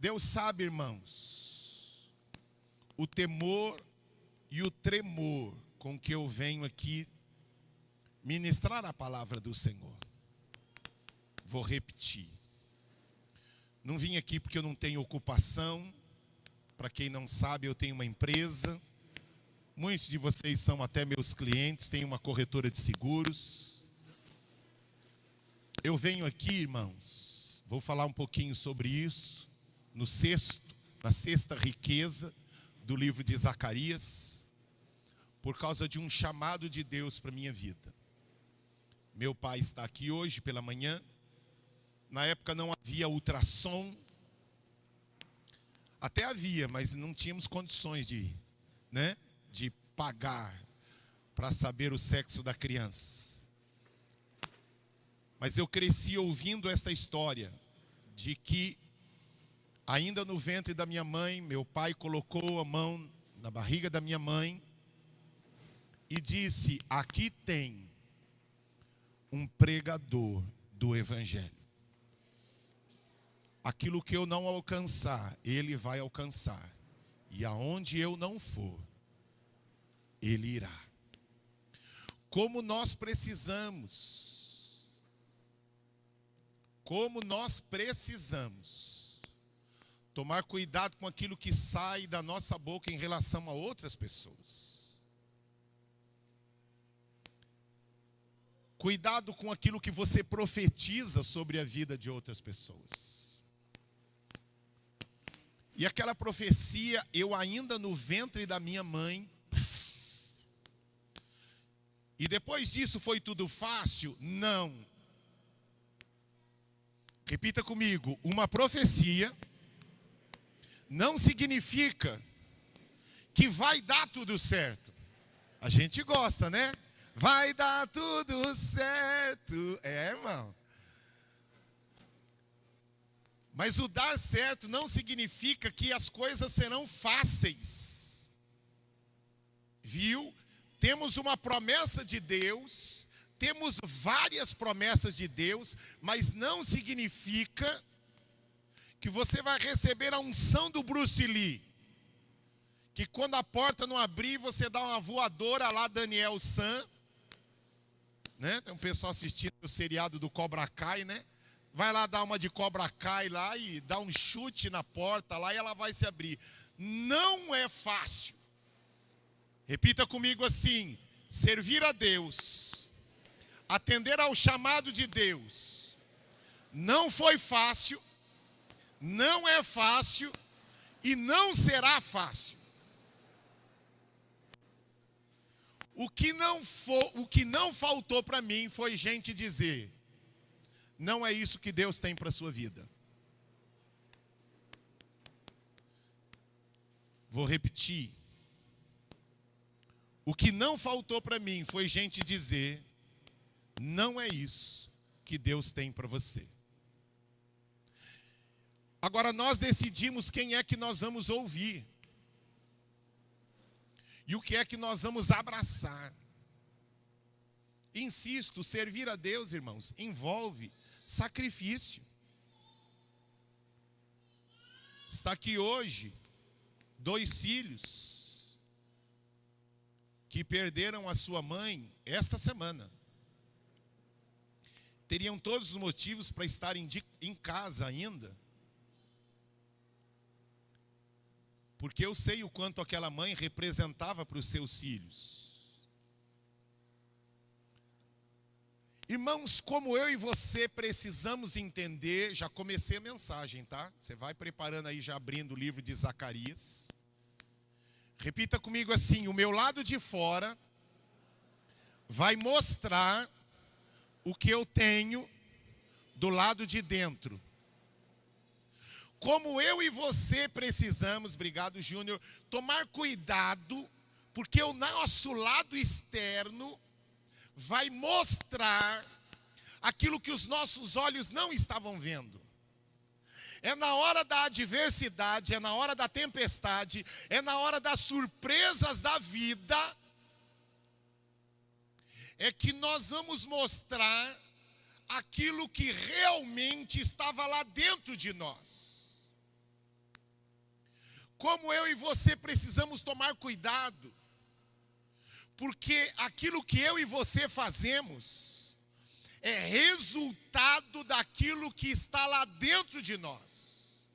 Deus sabe, irmãos, o temor e o tremor com que eu venho aqui ministrar a palavra do Senhor. Vou repetir. Não vim aqui porque eu não tenho ocupação. Para quem não sabe, eu tenho uma empresa. Muitos de vocês são até meus clientes, tenho uma corretora de seguros. Eu venho aqui, irmãos, vou falar um pouquinho sobre isso, na sexta riqueza do livro de Zacarias, por causa de um chamado de Deus para a minha vida. Meu pai está aqui hoje pela manhã. Na época não havia ultrassom. Até havia, mas não tínhamos condições de pagar para saber o sexo da criança. Mas eu cresci ouvindo esta história de que, ainda no ventre da minha mãe, meu pai colocou a mão na barriga da minha mãe e disse: aqui tem um pregador do Evangelho. Aquilo que eu não alcançar, ele vai alcançar. E aonde eu não for, ele irá. Como nós precisamos tomar cuidado com aquilo que sai da nossa boca em relação a outras pessoas. Cuidado com aquilo que você profetiza sobre a vida de outras pessoas. E aquela profecia, eu ainda no ventre da minha mãe. E depois disso foi tudo fácil? Não. Repita comigo, uma profecia não significa que vai dar tudo certo. A gente gosta, né? Vai dar tudo certo. Irmão. Mas o dar certo não significa que as coisas serão fáceis. Viu? Temos uma promessa de Deus, temos várias promessas de Deus, mas não significa que você vai receber a unção do Bruce Lee. Que quando a porta não abrir, você dá uma voadora lá, Daniel San. Né? Tem um pessoal assistindo o seriado do Cobra Kai, né? Vai lá dar uma de Cobra Kai lá e dá um chute na porta lá e ela vai se abrir. Não é fácil. Repita comigo assim: servir a Deus, atender ao chamado de Deus, não foi fácil, não é fácil e não será fácil. O que não faltou para mim foi gente dizer: não é isso que Deus tem para a sua vida. Vou repetir. O que não faltou para mim foi gente dizer: não é isso que Deus tem para você. Agora nós decidimos quem é que nós vamos ouvir. E o que é que nós vamos abraçar. Insisto, servir a Deus, irmãos, envolve sacrifício. Está aqui hoje 2 filhos que perderam a sua mãe esta semana. Teriam todos os motivos para estarem em casa ainda. Porque eu sei o quanto aquela mãe representava para os seus filhos. Irmãos, como eu e você precisamos entender, já comecei a mensagem, tá? Você vai preparando aí, já abrindo o livro de Zacarias. Repita comigo assim: o meu lado de fora vai mostrar o que eu tenho do lado de dentro. Como eu e você precisamos, obrigado Júnior, tomar cuidado, porque o nosso lado externo vai mostrar aquilo que os nossos olhos não estavam vendo. É na hora da adversidade, é na hora da tempestade, é na hora das surpresas da vida, é que nós vamos mostrar aquilo que realmente estava lá dentro de nós. como eu e você precisamos tomar cuidado, porque aquilo que eu e você fazemos é resultado daquilo que está lá dentro de nós.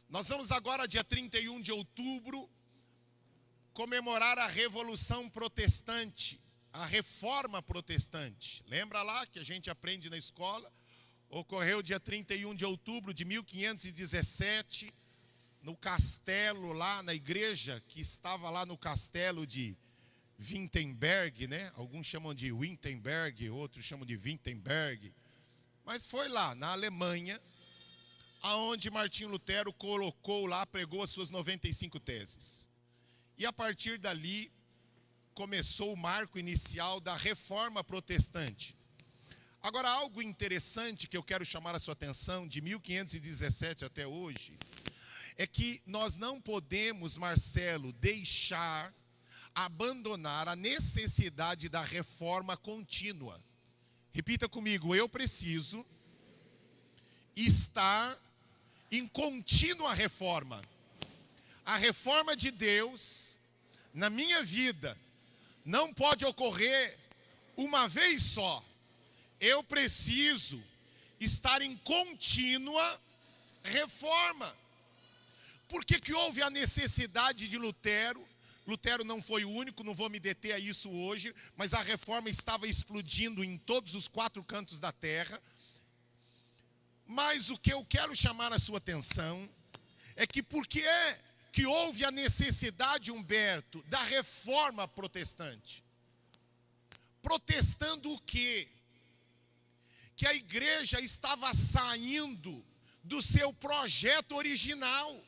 Nós vamos agora, dia 31 de outubro, comemorar a Revolução Protestante, a Reforma Protestante. Lembra lá que a gente aprende na escola? Ocorreu dia 31 de outubro de 1517, no castelo lá, na igreja que estava lá no castelo de Wittenberg, né? Alguns chamam de Wittenberg, outros chamam de Wittenberg. Mas foi lá, na Alemanha, aonde Martinho Lutero colocou lá, pregou as suas 95 teses. E a partir dali, começou o marco inicial da Reforma Protestante. Agora, algo interessante que eu quero chamar a sua atenção, de 1517 até hoje, é que nós não podemos, Marcelo, abandonar a necessidade da reforma contínua. Repita comigo, eu preciso estar em contínua reforma. A reforma de Deus na minha vida não pode ocorrer uma vez só. Eu preciso estar em contínua reforma. Por que houve a necessidade de Lutero? Lutero não foi o único, não vou me deter a isso hoje, mas a reforma estava explodindo em todos os 4 cantos da terra. Mas o que eu quero chamar a sua atenção é que por que é que houve a necessidade, Humberto, da reforma protestante? Protestando o quê? Que a igreja estava saindo do seu projeto original.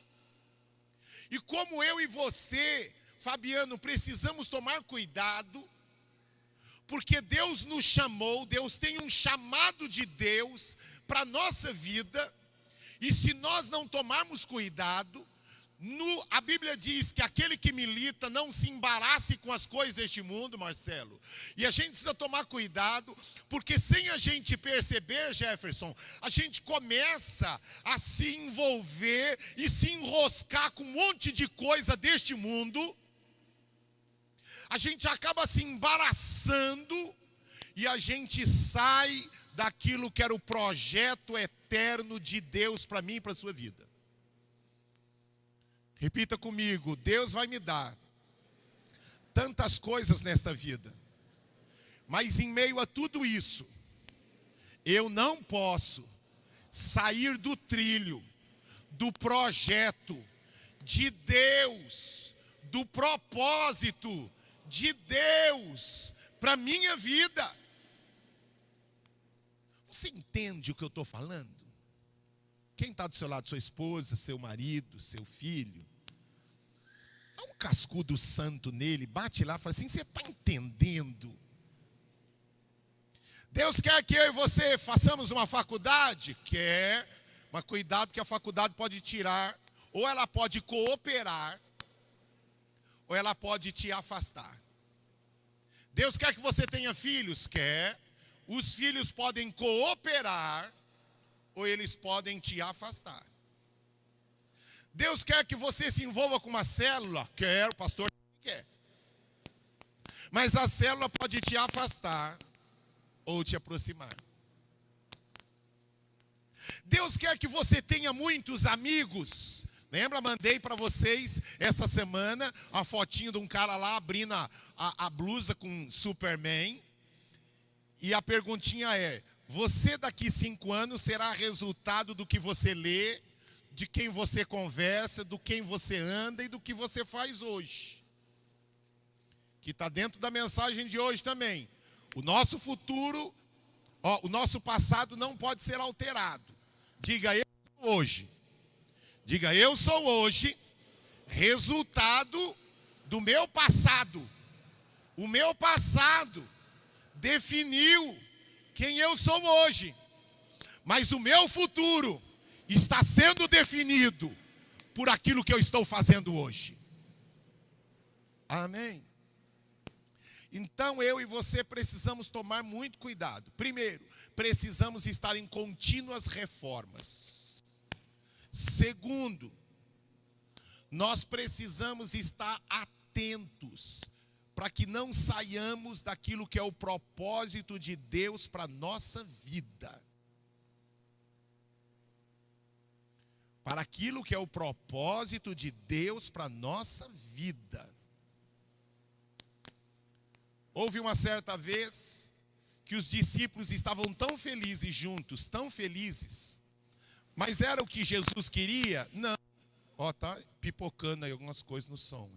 E como eu e você, Fabiano, precisamos tomar cuidado, porque Deus nos chamou, Deus tem um chamado de Deus para a nossa vida, e se nós não tomarmos cuidado, a Bíblia diz que aquele que milita não se embarace com as coisas deste mundo, Marcelo. E a gente precisa tomar cuidado, porque sem a gente perceber, Jefferson, a gente começa a se envolver e se enroscar com um monte de coisa deste mundo. A gente acaba se embaraçando e a gente sai daquilo que era o projeto eterno de Deus para mim e para a sua vida. Repita comigo, Deus vai me dar tantas coisas nesta vida, mas em meio a tudo isso, eu não posso sair do trilho, do projeto de Deus, do propósito de Deus para a minha vida. Você entende o que eu estou falando? Quem está do seu lado, sua esposa, seu marido, seu filho, dá um cascudo santo nele, bate lá e fala assim, você está entendendo? Deus quer que eu e você façamos uma faculdade? Quer, mas cuidado que a faculdade pode tirar, ou ela pode cooperar, ou ela pode te afastar. Deus quer que você tenha filhos? Quer. Os filhos podem cooperar, ou eles podem te afastar. Deus quer que você se envolva com uma célula? Quer, o pastor quer. Mas a célula pode te afastar ou te aproximar. Deus quer que você tenha muitos amigos. Lembra, mandei para vocês essa semana a fotinho de um cara lá abrindo a blusa com Superman. E a perguntinha é, você daqui 5 anos será resultado do que você lê, de quem você conversa, do quem você anda e do que você faz hoje. Que está dentro da mensagem de hoje também. O nosso futuro, o nosso passado não pode ser alterado. Diga, eu sou hoje. Diga, eu sou hoje resultado do meu passado. O meu passado definiu quem eu sou hoje. Mas o meu futuro está sendo definido por aquilo que eu estou fazendo hoje. Amém? Então eu e você precisamos tomar muito cuidado. Primeiro, precisamos estar em contínuas reformas. Segundo, nós precisamos estar atentos para que não saiamos daquilo que é o propósito de Deus para a nossa vida. Para aquilo que é o propósito de Deus para a nossa vida. Houve uma certa vez que os discípulos estavam tão felizes juntos, tão felizes. Mas era o que Jesus queria? Não. Ó, tá pipocando aí algumas coisas no som.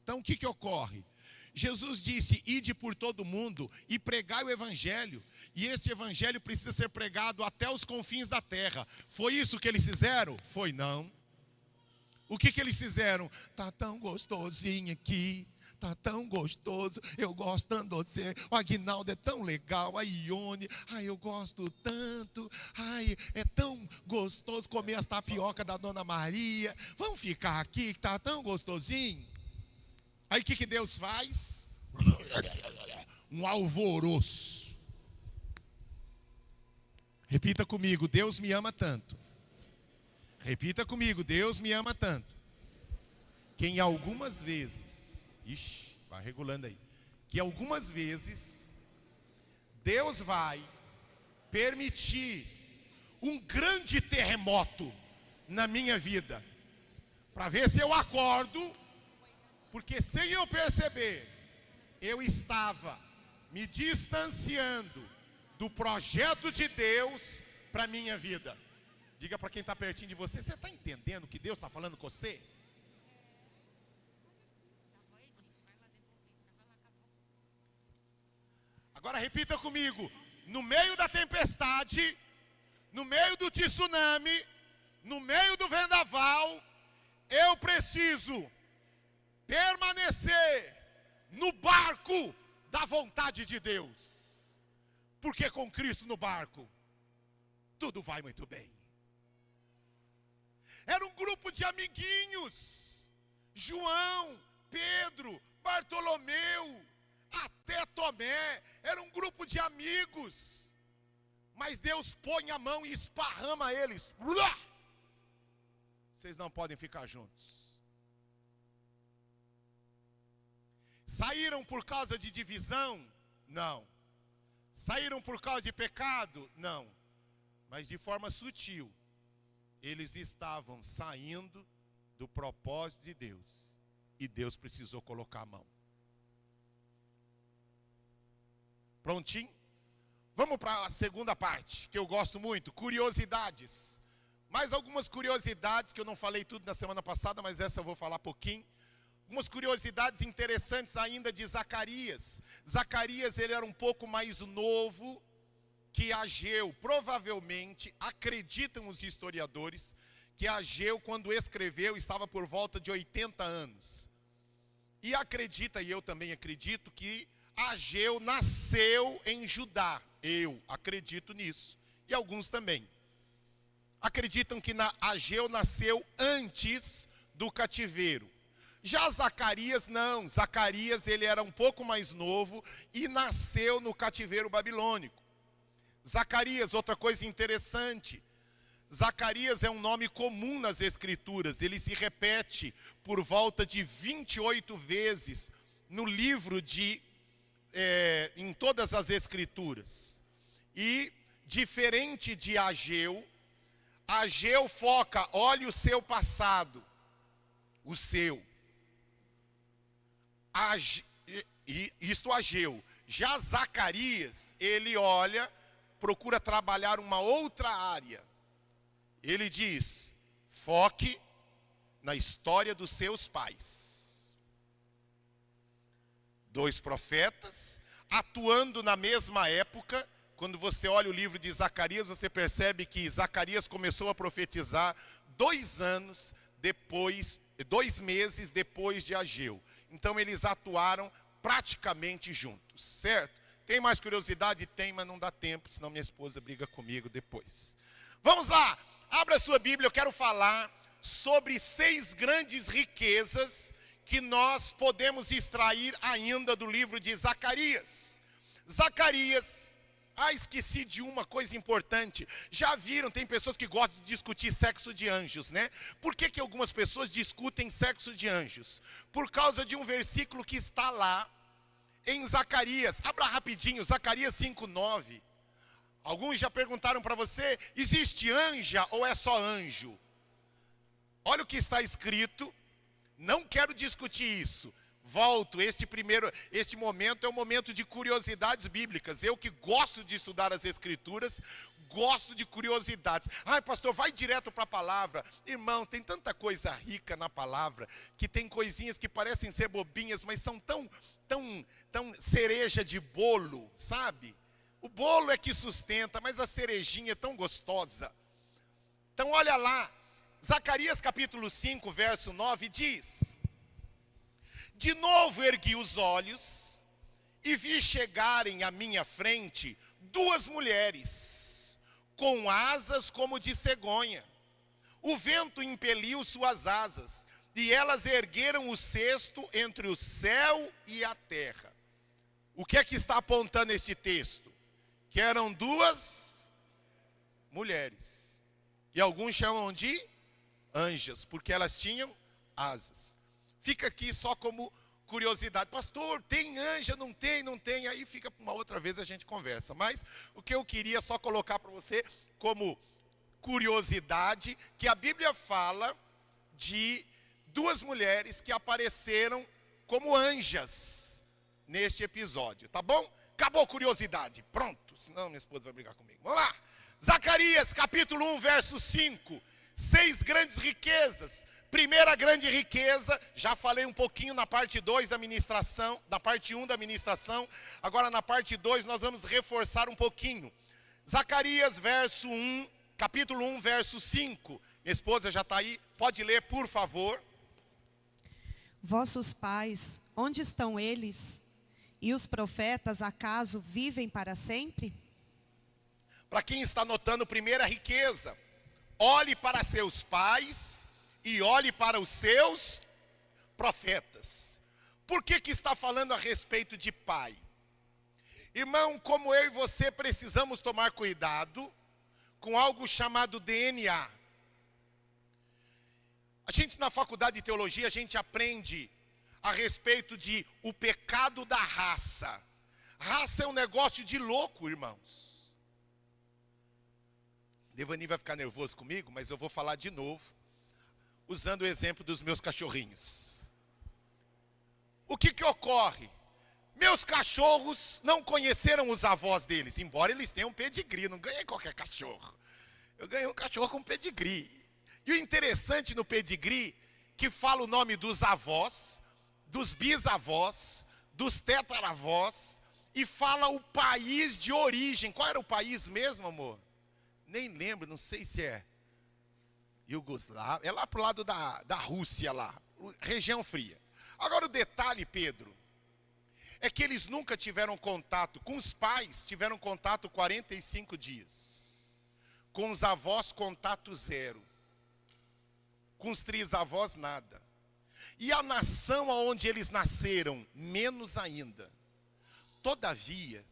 Então o que ocorre? Jesus disse, ide por todo mundo e pregai o evangelho. E esse evangelho precisa ser pregado até os confins da terra. Foi isso que eles fizeram? Foi não. O que eles fizeram? Tá tão gostosinho aqui. Tá tão gostoso, eu gosto tanto de você. O Aguinaldo é tão legal, a Ione, ai, eu gosto tanto. Ai, é tão gostoso comer as tapioca da Dona Maria. Vamos ficar aqui que tá tão gostosinho. Aí o que Deus faz? Um alvoroço. Repita comigo, Deus me ama tanto. Repita comigo, Deus me ama tanto. Que em algumas vezes, ixi, vai regulando aí. Que algumas vezes Deus vai permitir um grande terremoto na minha vida, para ver se eu acordo, porque sem eu perceber, eu estava me distanciando do projeto de Deus para a minha vida. Diga para quem está pertinho de você, você está entendendo o que Deus está falando com você? Agora repita comigo, no meio da tempestade, no meio do tsunami, no meio do vendaval, eu preciso permanecer no barco da vontade de Deus. Porque com Cristo no barco, tudo vai muito bem. Era um grupo de amiguinhos, João, Pedro, Bartolomeu, até Tomé, era um grupo de amigos, mas Deus põe a mão e esparrama eles. Vocês não podem ficar juntos. Saíram por causa de divisão? Não. Saíram por causa de pecado? Não. Mas de forma sutil, eles estavam saindo do propósito de Deus, e Deus precisou colocar a mão. Prontinho? Vamos para a segunda parte, que eu gosto muito, curiosidades. Mais algumas curiosidades, que eu não falei tudo na semana passada, mas essa eu vou falar pouquinho. Algumas curiosidades interessantes ainda de Zacarias. Zacarias, ele era um pouco mais novo que Ageu. Provavelmente, acreditam os historiadores, que Ageu, quando escreveu, estava por volta de 80 anos. E acredita, e eu também acredito, que Ageu nasceu em Judá. Eu acredito nisso. E alguns também. Acreditam que Ageu nasceu antes do cativeiro. Já Zacarias não. Zacarias, ele era um pouco mais novo e nasceu no cativeiro babilônico. Zacarias, outra coisa interessante. Zacarias é um nome comum nas escrituras. Ele se repete por volta de 28 vezes no livro em todas as escrituras. E diferente de Ageu, Ageu foca, olha o seu passado, o seu. Isto Ageu. Já Zacarias, ele olha, procura trabalhar uma outra área. Ele diz, foque na história dos seus pais. 2 profetas, atuando na mesma época. Quando você olha o livro de Zacarias, você percebe que Zacarias começou a profetizar 2 meses depois de Ageu. Então eles atuaram praticamente juntos, certo? Tem mais curiosidade? Tem, mas não dá tempo, senão minha esposa briga comigo depois. Vamos lá, abra a sua Bíblia, eu quero falar sobre 6 grandes riquezas que nós podemos extrair ainda do livro de Zacarias. Zacarias, esqueci de uma coisa importante. Já viram, tem pessoas que gostam de discutir sexo de anjos, né? Por que algumas pessoas discutem sexo de anjos? Por causa de um versículo que está lá em Zacarias. Abra rapidinho, Zacarias 5:9. Alguns já perguntaram para você, existe anja ou é só anjo? Olha o que está escrito. Não quero discutir isso. Volto, este momento é um momento de curiosidades bíblicas. Eu que gosto de estudar as Escrituras, gosto de curiosidades. Ai, pastor, vai direto para a palavra. Irmãos, tem tanta coisa rica na palavra, que tem coisinhas que parecem ser bobinhas, mas são tão cereja de bolo, sabe? O bolo é que sustenta, mas a cerejinha é tão gostosa. Então olha lá, Zacarias capítulo 5, verso 9 diz: de novo ergui os olhos e vi chegarem à minha frente 2 mulheres, com asas como de cegonha. O vento impeliu suas asas, e elas ergueram o cesto entre o céu e a terra. O que é que está apontando este texto? Que eram 2 mulheres. E alguns chamam de anjas, porque elas tinham asas. Fica aqui só como curiosidade. Pastor, tem anja? Não tem? Não tem? Aí fica para uma outra vez a gente conversa. Mas o que eu queria só colocar para você como curiosidade, que a Bíblia fala de 2 mulheres que apareceram como anjas neste episódio, tá bom? Acabou a curiosidade. Pronto, senão minha esposa vai brigar comigo. Vamos lá. Zacarias capítulo 1, verso 5. 6 grandes riquezas. Primeira grande riqueza, já falei um pouquinho na parte 2 da ministração, na parte 1 da ministração, agora na parte 2 nós vamos reforçar um pouquinho. Zacarias capítulo 1, verso 5. Minha esposa já está aí, pode ler, por favor. Vossos pais, onde estão eles? E os profetas, acaso, vivem para sempre? Para quem está notando, primeira riqueza, olhe para seus pais e olhe para os seus profetas. Por que está falando a respeito de pai? Irmão, como eu e você precisamos tomar cuidado com algo chamado DNA. A gente na faculdade de teologia, a gente aprende a respeito de o pecado da raça. Raça é um negócio de louco, irmãos. Devani vai ficar nervoso comigo, mas eu vou falar de novo, usando o exemplo dos meus cachorrinhos. O que ocorre? Meus cachorros não conheceram os avós deles, embora eles tenham pedigree, não ganhei qualquer cachorro. Eu ganhei um cachorro com pedigree. E o interessante no pedigree, que fala o nome dos avós, dos bisavós, dos tetaravós, e fala o país de origem. Qual era o país mesmo, amor? Nem lembro, não sei se é Iugoslávia, é lá pro lado da Rússia lá, região fria. Agora o detalhe, Pedro, é que eles nunca tiveram contato, com os pais tiveram contato 45 dias. Com os avós, contato 0. Com os trisavós, nada. E a nação onde eles nasceram, menos ainda. Todavia,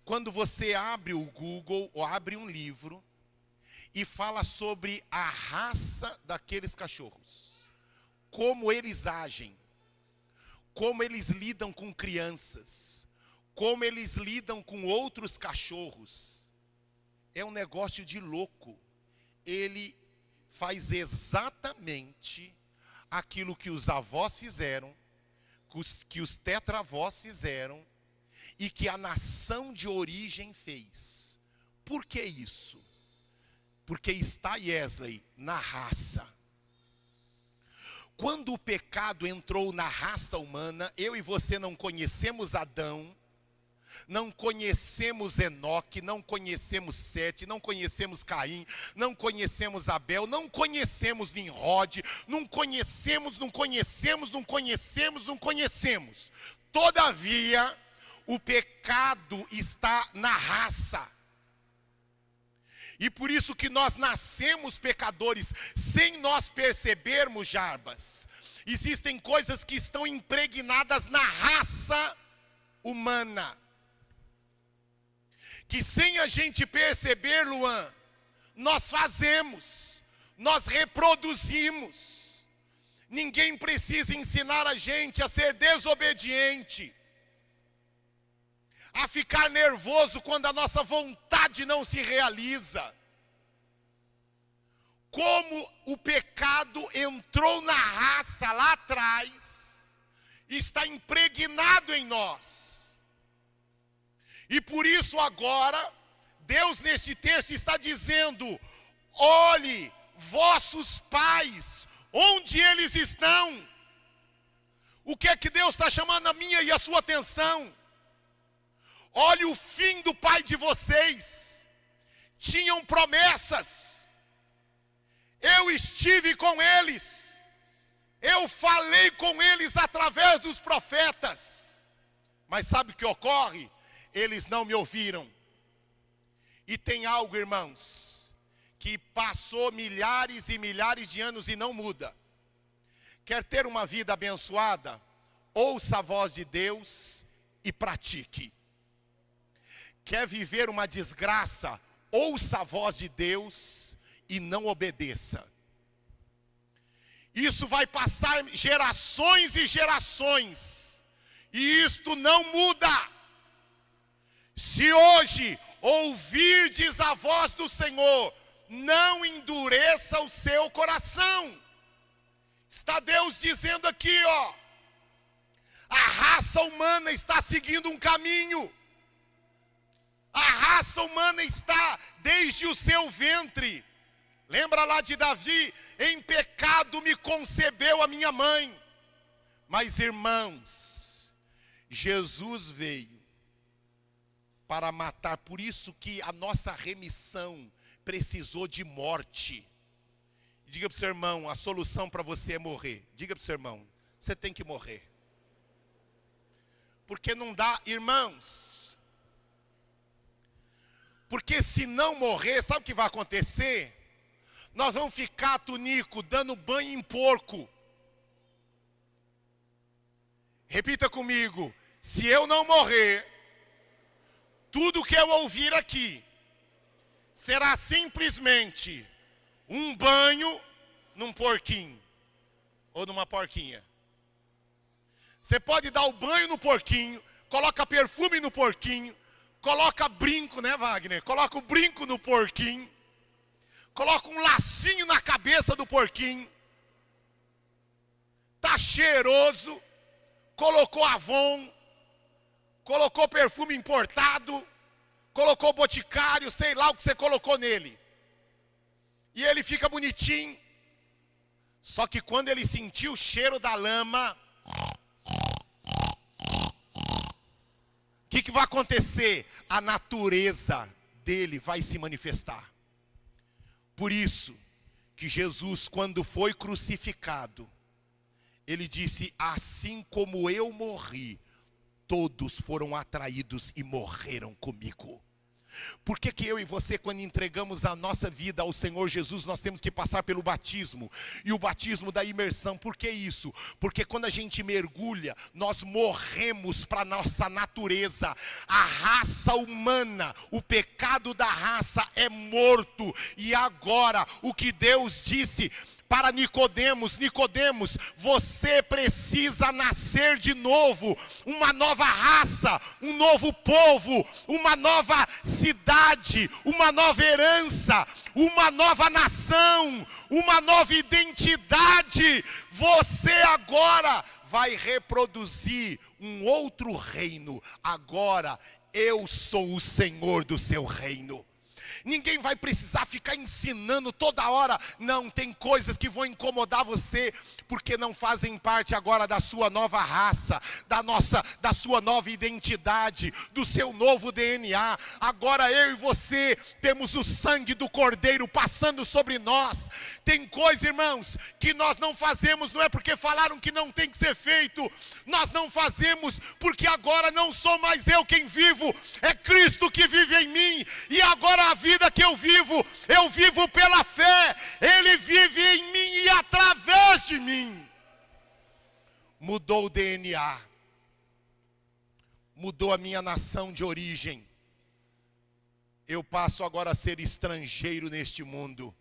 quando você abre o Google ou abre um livro e fala sobre a raça daqueles cachorros, como eles agem, como eles lidam com crianças, como eles lidam com outros cachorros, é um negócio de louco. Ele faz exatamente aquilo que os avós fizeram, que os tetravós fizeram e que a nação de origem fez. Por que isso? Porque está, Yesley, na raça. Quando o pecado entrou na raça humana, eu e você não conhecemos Adão, não conhecemos Enoque, não conhecemos Sete, não conhecemos Caim, não conhecemos Abel, não conhecemos Nimrod, não conhecemos. Todavia, o pecado está na raça. E por isso que nós nascemos pecadores, sem nós percebermos, Jarbas. Existem coisas que estão impregnadas na raça humana. que sem a gente perceber, Luan, nós fazemos, nós reproduzimos. Ninguém precisa ensinar a gente a ser desobediente, a ficar nervoso quando a nossa vontade não se realiza. Como o pecado entrou na raça lá atrás, está impregnado em nós. E por isso agora, Deus neste texto está dizendo: olhe, vossos pais, onde eles estão? O que é que Deus está chamando a minha e a sua atenção? Olhe o fim do pai de vocês. Tinham promessas. Eu estive com eles. Eu falei com eles através dos profetas. Mas sabe o que ocorre? Eles não me ouviram. E tem algo, irmãos, que passou milhares e milhares de anos e não muda. Quer ter uma vida abençoada? Ouça a voz de Deus e pratique. Quer viver uma desgraça? Ouça a voz de Deus e não obedeça. Isso vai passar gerações e gerações, e isto não muda. Se hoje ouvirdes a voz do Senhor, não endureça o seu coração. Está Deus dizendo aqui, ó, a raça humana está seguindo um caminho. A raça humana está desde o seu ventre. Lembra lá de Davi? Em pecado me concebeu a minha mãe. Mas irmãos, Jesus veio para matar. Por isso que a nossa remissão precisou de morte. Diga para o seu irmão, a solução para você é morrer. Diga para o seu irmão, você tem que morrer. Porque não dá, irmãos. Porque se não morrer, sabe o que vai acontecer? Nós vamos ficar, Tunico, dando banho em porco. Repita comigo. Se eu não morrer, tudo que eu ouvir aqui será simplesmente um banho num porquinho ou numa porquinha. Você pode dar o banho no porquinho, coloca perfume no porquinho, coloca brinco, né, Wagner? Coloca o brinco no porquinho. Coloca um lacinho na cabeça do porquinho. Tá cheiroso. Colocou Avon. Colocou perfume importado. Colocou Boticário, sei lá o que você colocou nele. E ele fica bonitinho. Só que quando ele sentiu o cheiro da lama, o que vai acontecer? A natureza dele vai se manifestar. Por isso que Jesus, quando foi crucificado, ele disse: assim como eu morri, todos foram atraídos e morreram comigo. Por que que eu e você, quando entregamos a nossa vida ao Senhor Jesus, nós temos que passar pelo batismo? E o batismo da imersão, por que isso? Porque quando a gente mergulha, nós morremos para a nossa natureza. A raça humana, o pecado da raça é morto. E agora, o que Deus disse para Nicodemos: Nicodemos, você precisa nascer de novo, uma nova raça, um novo povo, uma nova cidade, uma nova herança, uma nova nação, uma nova identidade. Você agora vai reproduzir um outro reino. Agora eu sou o Senhor do seu reino. Ninguém vai precisar ficar ensinando toda hora. Não, tem coisas que vão incomodar você, porque não fazem parte agora da sua nova raça, da sua nova identidade, do seu novo DNA. Agora eu e você temos o sangue do Cordeiro passando sobre nós. Tem coisa, irmãos, que nós não fazemos, não é porque falaram que não tem que ser feito. Nós não fazemos porque agora não sou mais eu quem vivo, é Cristo que vive em mim. E agora a vida que eu vivo pela fé. Ele vive em mim e através de mim. Mudou o DNA. Mudou a minha nação de origem. eu passo agora a ser estrangeiro neste mundo.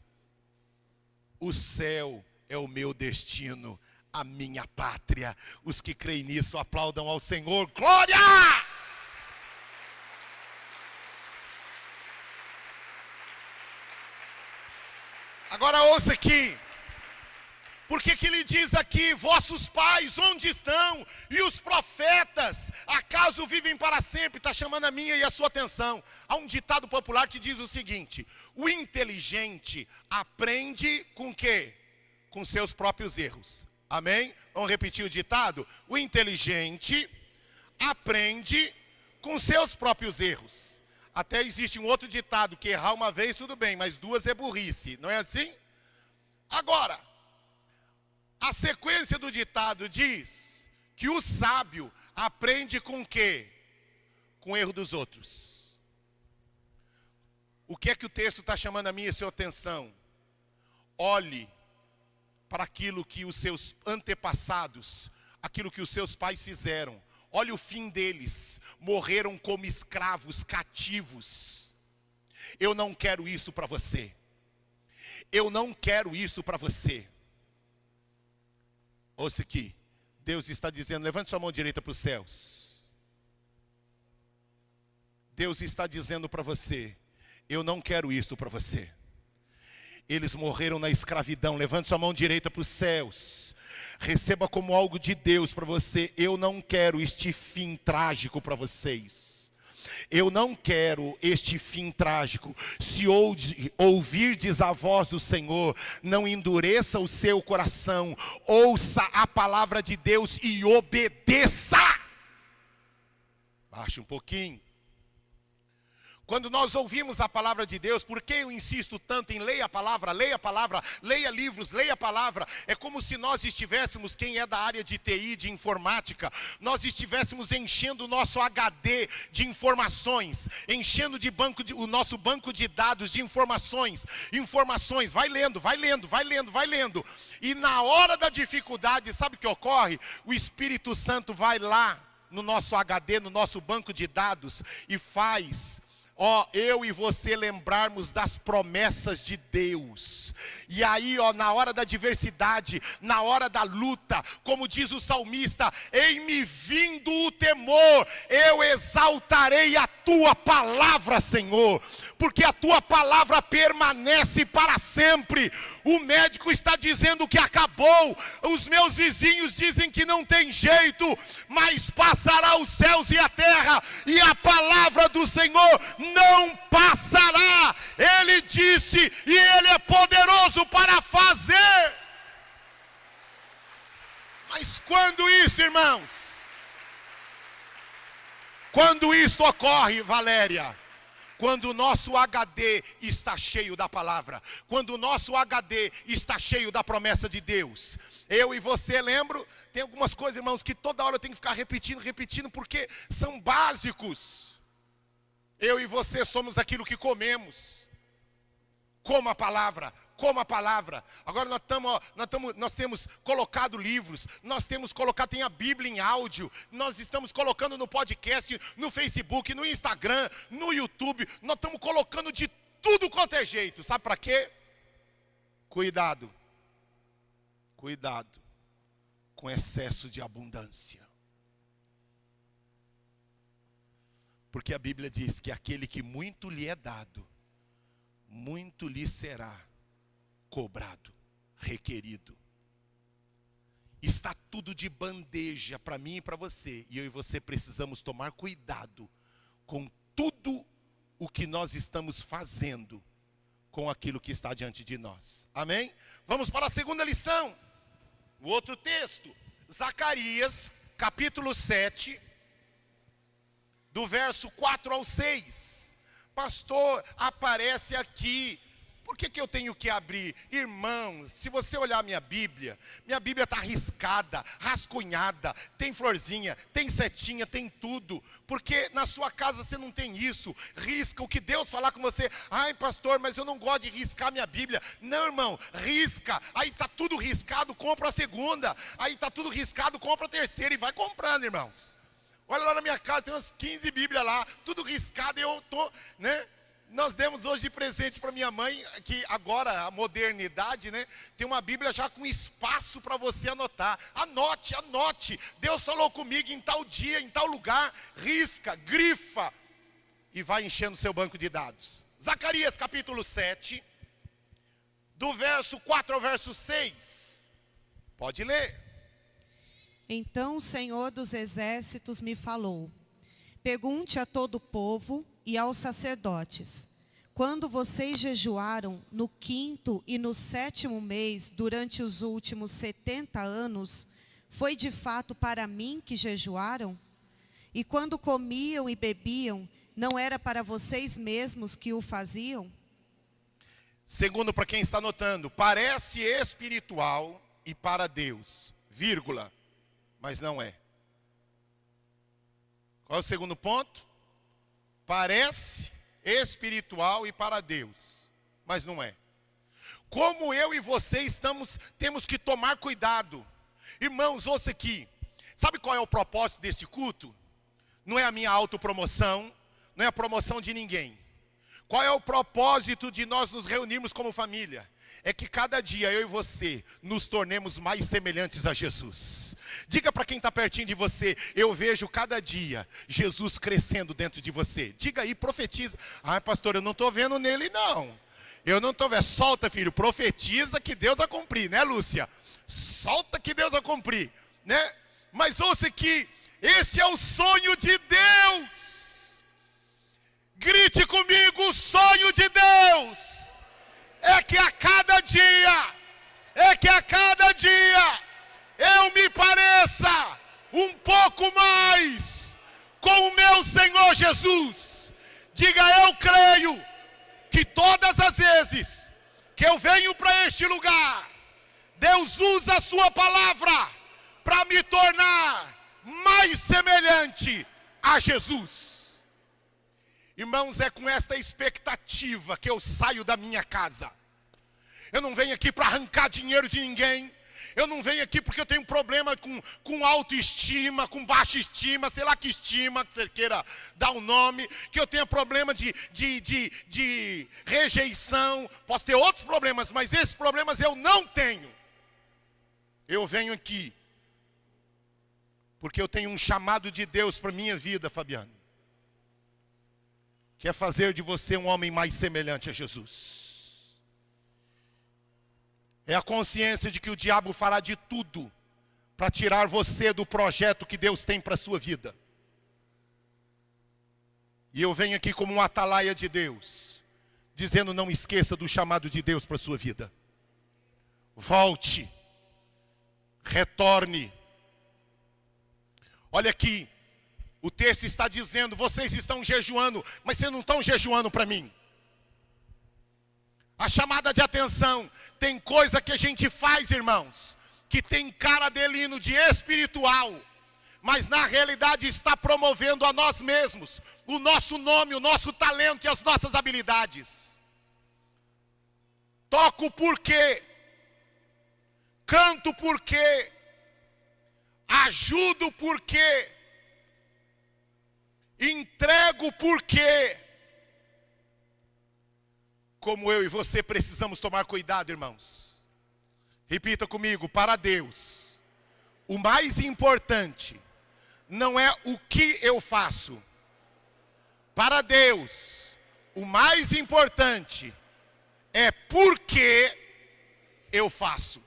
O céu é o meu destino, a minha pátria. Os que creem nisso aplaudam ao Senhor. Glória! Agora ouça aqui. Por que ele diz aqui, vossos pais, onde estão? E os profetas, acaso vivem para sempre? Está chamando a minha e a sua atenção. Há um ditado popular que diz o seguinte: o inteligente aprende com o quê? Com seus próprios erros. Amém? Vamos repetir o ditado? O inteligente aprende com seus próprios erros. Até existe um outro ditado, que errar uma vez tudo bem, mas duas é burrice. Não é assim? Agora, a sequência do ditado diz que o sábio aprende com o quê? Com o erro dos outros. O que é que o texto está chamando a minha e a sua atenção? Olhe para aquilo que os seus antepassados, aquilo que os seus pais fizeram. Olhe o fim deles. Morreram como escravos cativos. Eu não quero isso para você. Eu não quero isso para você. Ouça aqui, Deus está dizendo, levante sua mão direita para os céus. Deus está dizendo para você, eu não quero isso para você. Eles morreram na escravidão, levante sua mão direita para os céus. Receba como algo de Deus para você, eu não quero este fim trágico para vocês. Eu não quero este fim trágico. Se ouvirdes a voz do Senhor, não endureça o seu coração. Ouça a palavra de Deus e obedeça. Baixe um pouquinho. Quando nós ouvimos a palavra de Deus, por que eu insisto tanto em leia a palavra, leia livros, leia a palavra? É como se nós estivéssemos, quem é da área de TI, de informática, nós estivéssemos enchendo o nosso HD de informações, enchendo o nosso banco de dados de informações, vai lendo. E na hora da dificuldade, sabe o que ocorre? O Espírito Santo vai lá no nosso HD, no nosso banco de dados e faz eu e você lembrarmos das promessas de Deus. E aí, na hora da adversidade, na hora da luta, como diz o salmista, em me vindo o temor, eu exaltarei a tua palavra, Senhor, porque a tua palavra permanece para sempre. O médico está dizendo que acabou, os meus vizinhos dizem que não tem jeito, mas passará os céus e a terra, e a palavra do Senhor não passará. Ele disse, e Ele é poderoso para fazer. Mas quando isso, irmãos? Quando isso ocorre, Valéria? Quando o nosso HD está cheio da palavra. Quando o nosso HD está cheio da promessa de Deus. Eu e você, lembro, tem algumas coisas, irmãos, que toda hora eu tenho que ficar repetindo, porque são básicos. Eu e você somos aquilo que comemos. Coma a palavra. Agora nós temos colocado livros, tem a Bíblia em áudio, nós estamos colocando no podcast, no Facebook, no Instagram, no YouTube, nós estamos colocando de tudo quanto é jeito. Sabe para quê? Cuidado com excesso de abundância. Porque a Bíblia diz que aquele que muito lhe é dado, muito lhe será cobrado, requerido. Está tudo de bandeja para mim e para você. E eu e você precisamos tomar cuidado com tudo o que nós estamos fazendo com aquilo que está diante de nós. Amém? Vamos para a segunda lição. O outro texto, Zacarias, capítulo 7, do verso 4 ao 6. Pastor, aparece aqui. Por que eu tenho que abrir? Irmão, se você olhar minha Bíblia está riscada, rascunhada, tem florzinha, tem setinha, tem tudo. Porque na sua casa você não tem isso. Risca o que Deus falar com você. Ai, pastor, mas eu não gosto de riscar minha Bíblia. Não, irmão, risca. Aí está tudo riscado, compra a segunda. Aí está tudo riscado, compra a terceira. E vai comprando, irmãos. Olha lá na minha casa, tem umas 15 Bíblias lá, tudo riscado, e eu estou, Nós demos hoje de presente para minha mãe, que agora a modernidade, né? Tem uma Bíblia já com espaço para você anotar. Anote, anote. Deus falou comigo em tal dia, em tal lugar. Risca, grifa e vai enchendo seu banco de dados. Zacarias capítulo 7, do verso 4 ao verso 6. Pode ler. Então o Senhor dos Exércitos me falou: pergunte a todo o povo e aos sacerdotes: quando vocês jejuaram no 5º e no 7º mês, durante os últimos 70 anos, foi de fato para mim que jejuaram? E quando comiam e bebiam, não era para vocês mesmos que o faziam? Segundo, para quem está anotando, parece espiritual e para Deus, vírgula, mas não é. Qual é o segundo ponto? Parece espiritual e para Deus, mas não é. Como eu e você temos que tomar cuidado. Irmãos, ouça aqui. Sabe qual é o propósito desse culto? Não é a minha autopromoção, não é a promoção de ninguém. Qual é o propósito de nós nos reunirmos como família? É que cada dia eu e você nos tornemos mais semelhantes a Jesus. Diga para quem está pertinho de você: eu vejo cada dia Jesus crescendo dentro de você. Diga aí, profetiza. Ai, pastor, eu não estou vendo nele não. Eu não estou vendo. Solta, filho, profetiza que Deus vai cumprir, né, Lúcia? Solta que Deus vai cumprir, né? Mas ouça que esse é o sonho de Deus. Grite comigo: o sonho de Deus é que a cada dia, eu me pareça um pouco mais com o meu Senhor Jesus. Diga: eu creio que todas as vezes que eu venho para este lugar, Deus usa a sua palavra para me tornar mais semelhante a Jesus. Irmãos, é com esta expectativa que eu saio da minha casa. Eu não venho aqui para arrancar dinheiro de ninguém. Eu não venho aqui porque eu tenho problema com autoestima, com baixa estima, sei lá que estima que você queira dar um nome. Que eu tenha problema de rejeição. Posso ter outros problemas, mas esses problemas eu não tenho. Eu venho aqui porque eu tenho um chamado de Deus para a minha vida, Fabiano. Que é fazer de você um homem mais semelhante a Jesus. É a consciência de que o diabo fará de tudo para tirar você do projeto que Deus tem para a sua vida. E eu venho aqui como um atalaia de Deus, dizendo: não esqueça do chamado de Deus para a sua vida. Volte, retorne. Olha aqui, o texto está dizendo: vocês estão jejuando, mas vocês não estão jejuando para mim. A chamada de atenção, tem coisa que a gente faz, irmãos, que tem cara delino de espiritual, mas na realidade está promovendo a nós mesmos, o nosso nome, o nosso talento e as nossas habilidades. Toco porque, canto porque, ajudo porque, entrego porque. Como eu e você precisamos tomar cuidado, irmãos. Repita comigo: para Deus, o mais importante não é o que eu faço. Para Deus, o mais importante é por que eu faço.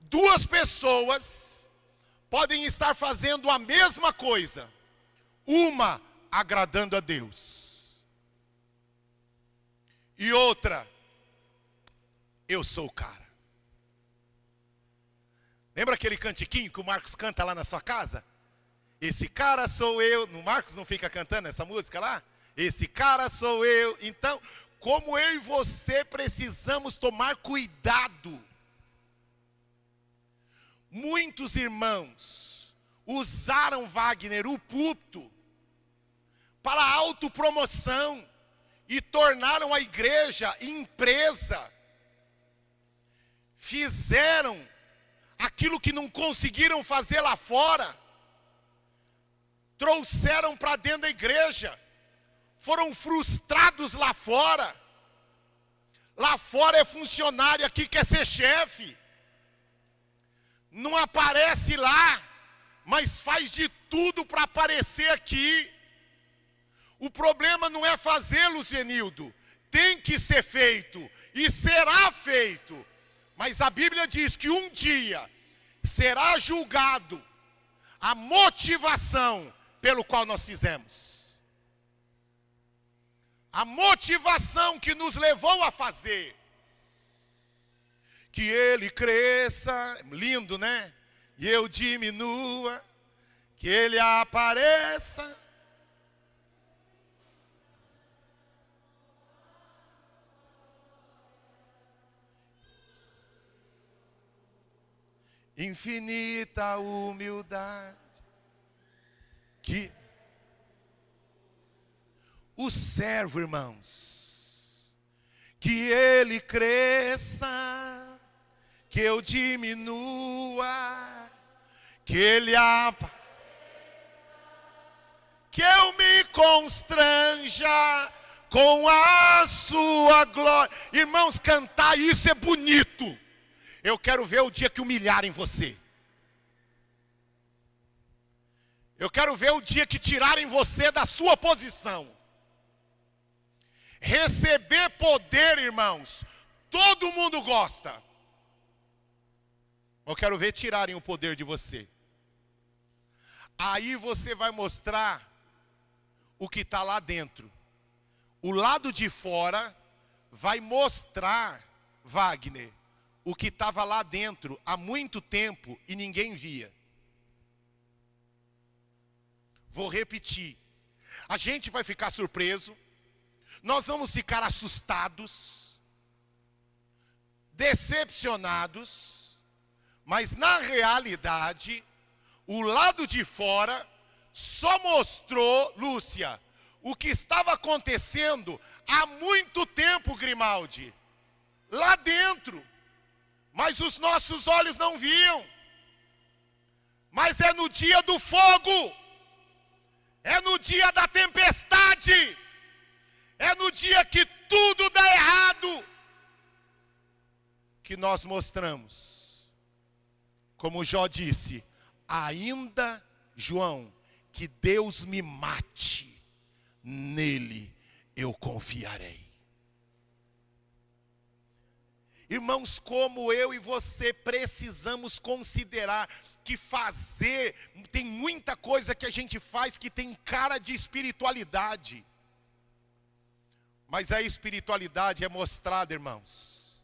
Duas pessoas podem estar fazendo a mesma coisa, uma agradando a Deus e outra: eu sou o cara. Lembra aquele cantiquinho que o Marcos canta lá na sua casa? Esse cara sou eu. No Marcos não fica cantando essa música lá? Esse cara sou eu. Então, como eu e você precisamos tomar cuidado. Muitos irmãos usaram, Wagner, o púlpito para autopromoção e tornaram a igreja empresa. Fizeram aquilo que não conseguiram fazer lá fora, trouxeram para dentro da igreja. foram frustrados lá fora. Lá fora é funcionário, aqui quer ser chefe. Não aparece lá, mas faz de tudo para aparecer aqui. O problema não é fazer, Lucienildo. Tem que ser feito e será feito. Mas a Bíblia diz que um dia será julgado a motivação pelo qual nós fizemos. A motivação que nos levou a fazer. Que ele cresça, lindo, né? E eu diminua, que ele apareça. Infinita humildade. Que o servo, irmãos, que ele cresça, que eu diminua, que ele que eu me constranja com a sua glória. Irmãos, cantar isso é bonito. Eu quero ver o dia que humilharem você. Eu quero ver o dia que tirarem você da sua posição. Receber poder, irmãos, todo mundo gosta. Eu quero ver tirarem o poder de você. Aí você vai mostrar o que está lá dentro. O lado de fora vai mostrar, Wagner, o que estava lá dentro há muito tempo e ninguém via. Vou repetir. A gente vai ficar surpreso. Nós vamos ficar assustados, decepcionados. Mas na realidade, o lado de fora só mostrou, Lúcia, o que estava acontecendo há muito tempo, Grimaldi. Lá dentro. Mas os nossos olhos não viam. Mas é no dia do fogo. É no dia da tempestade. É no dia que tudo dá errado. Que nós mostramos. Como Jó disse, ainda, João, que Deus me mate, nele eu confiarei. Irmãos, como eu e você precisamos considerar que fazer, tem muita coisa que a gente faz que tem cara de espiritualidade. Mas a espiritualidade é mostrada, irmãos,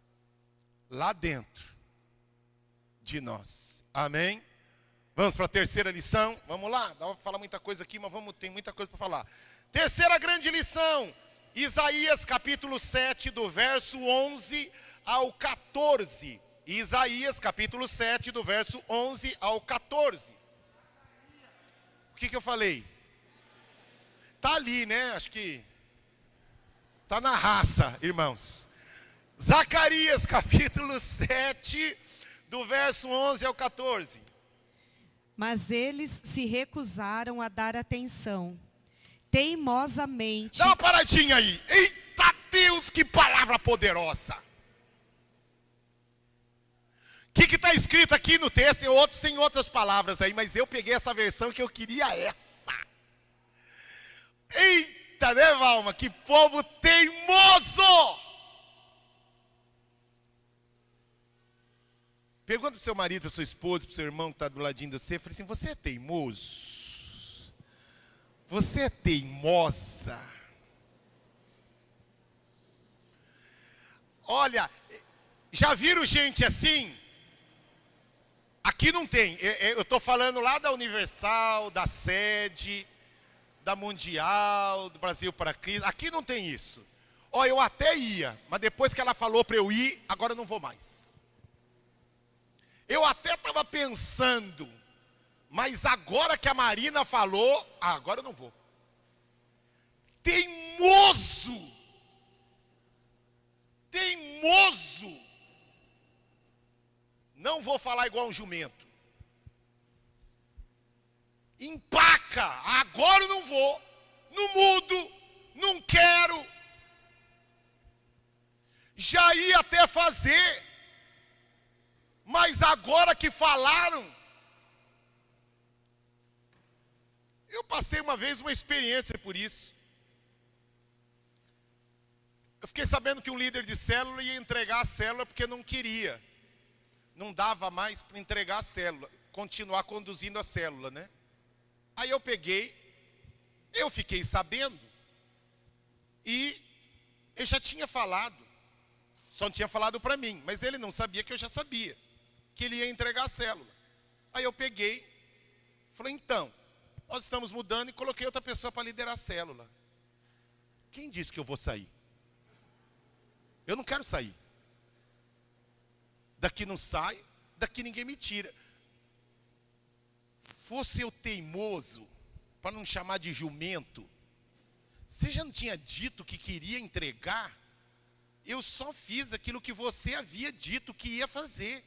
lá dentro de nós. Amém? Vamos para a terceira lição? Vamos lá? Dá para falar muita coisa aqui, mas tem muita coisa para falar. Terceira grande lição. Isaías capítulo 7, do verso 11 ao 14. Isaías capítulo 7, do verso 11 ao 14. O que eu falei? Está ali, né? Acho que está na raça, irmãos. Zacarias capítulo 7, do verso 11 ao 14. Mas eles se recusaram a dar atenção. Teimosamente. Dá uma paradinha aí. Eita Deus, que palavra poderosa. O que está escrito aqui no texto? E outros têm outras palavras aí, mas eu peguei essa versão que eu queria essa. Eita, né, Valma? Que povo teimoso! Pergunta para o seu marido, para sua esposa, para o seu irmão que está do ladinho de você. Fala assim, você é teimoso? Você é teimosa? Olha, já viram gente assim? Aqui não tem. Eu estou falando lá da Universal, da Sede, da Mundial, do Brasil para Cristo. Aqui não tem isso. Ó, eu até ia, mas depois que ela falou para eu ir, agora eu não vou mais. Eu até estava pensando, mas agora que a Marina falou, agora eu não vou. Teimoso! Teimoso! Não vou falar igual um jumento. Empaca! Agora eu não vou. Não mudo, não já ia até fazer, mas agora que falaram, eu passei uma vez uma experiência por isso. Eu fiquei sabendo que um líder de célula ia entregar a célula porque não queria. Não dava mais para entregar a célula, continuar conduzindo a célula, né? Aí eu fiquei sabendo, e eu já tinha falado, só não tinha falado para mim, mas ele não sabia que eu já sabia, que ele ia entregar a célula. Aí eu falei, então, nós estamos mudando, e coloquei outra pessoa para liderar a célula. Quem disse que eu vou sair? Eu não quero sair. Daqui não saio, daqui ninguém me tira. Fosse eu teimoso, para não chamar de jumento, você já não tinha dito que queria entregar? Eu só fiz aquilo que você havia dito que ia fazer,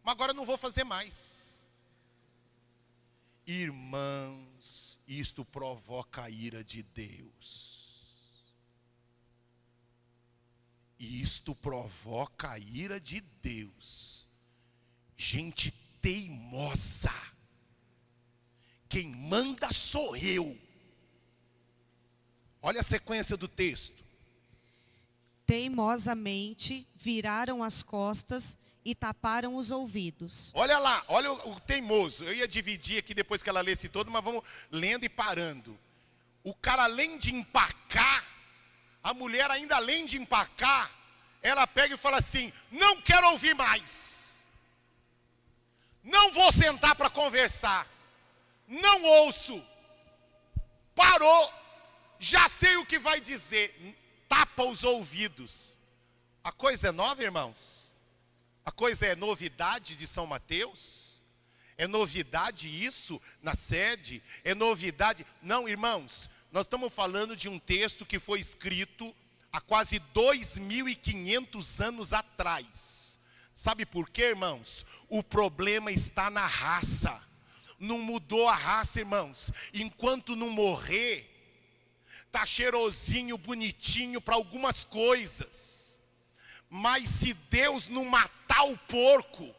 mas agora não vou fazer mais. Irmãos, isto provoca a ira de Deus. Isto provoca a ira de Deus. Gente teimosa. Quem manda sou eu. Olha a sequência do texto. Teimosamente viraram as costas e taparam os ouvidos. Olha lá, olha o teimoso. Eu ia dividir aqui depois que ela lesse todo, mas vamos lendo e parando. O cara, além de empacar, a mulher ainda além de empacar, ela pega e fala assim, não quero ouvir mais. Não vou sentar para conversar. Não ouço. Parou. Já sei o que vai dizer. Tapa os ouvidos. A coisa é nova, irmãos? A coisa é novidade de São Mateus? É novidade isso na sede? É novidade? Não, irmãos. Nós estamos falando de um texto que foi escrito há quase 2.500 anos atrás. Sabe por quê, irmãos? O problema está na raça. Não mudou a raça, irmãos. Enquanto não morrer, tá cheirosinho, bonitinho para algumas coisas. Mas se Deus não matar o porco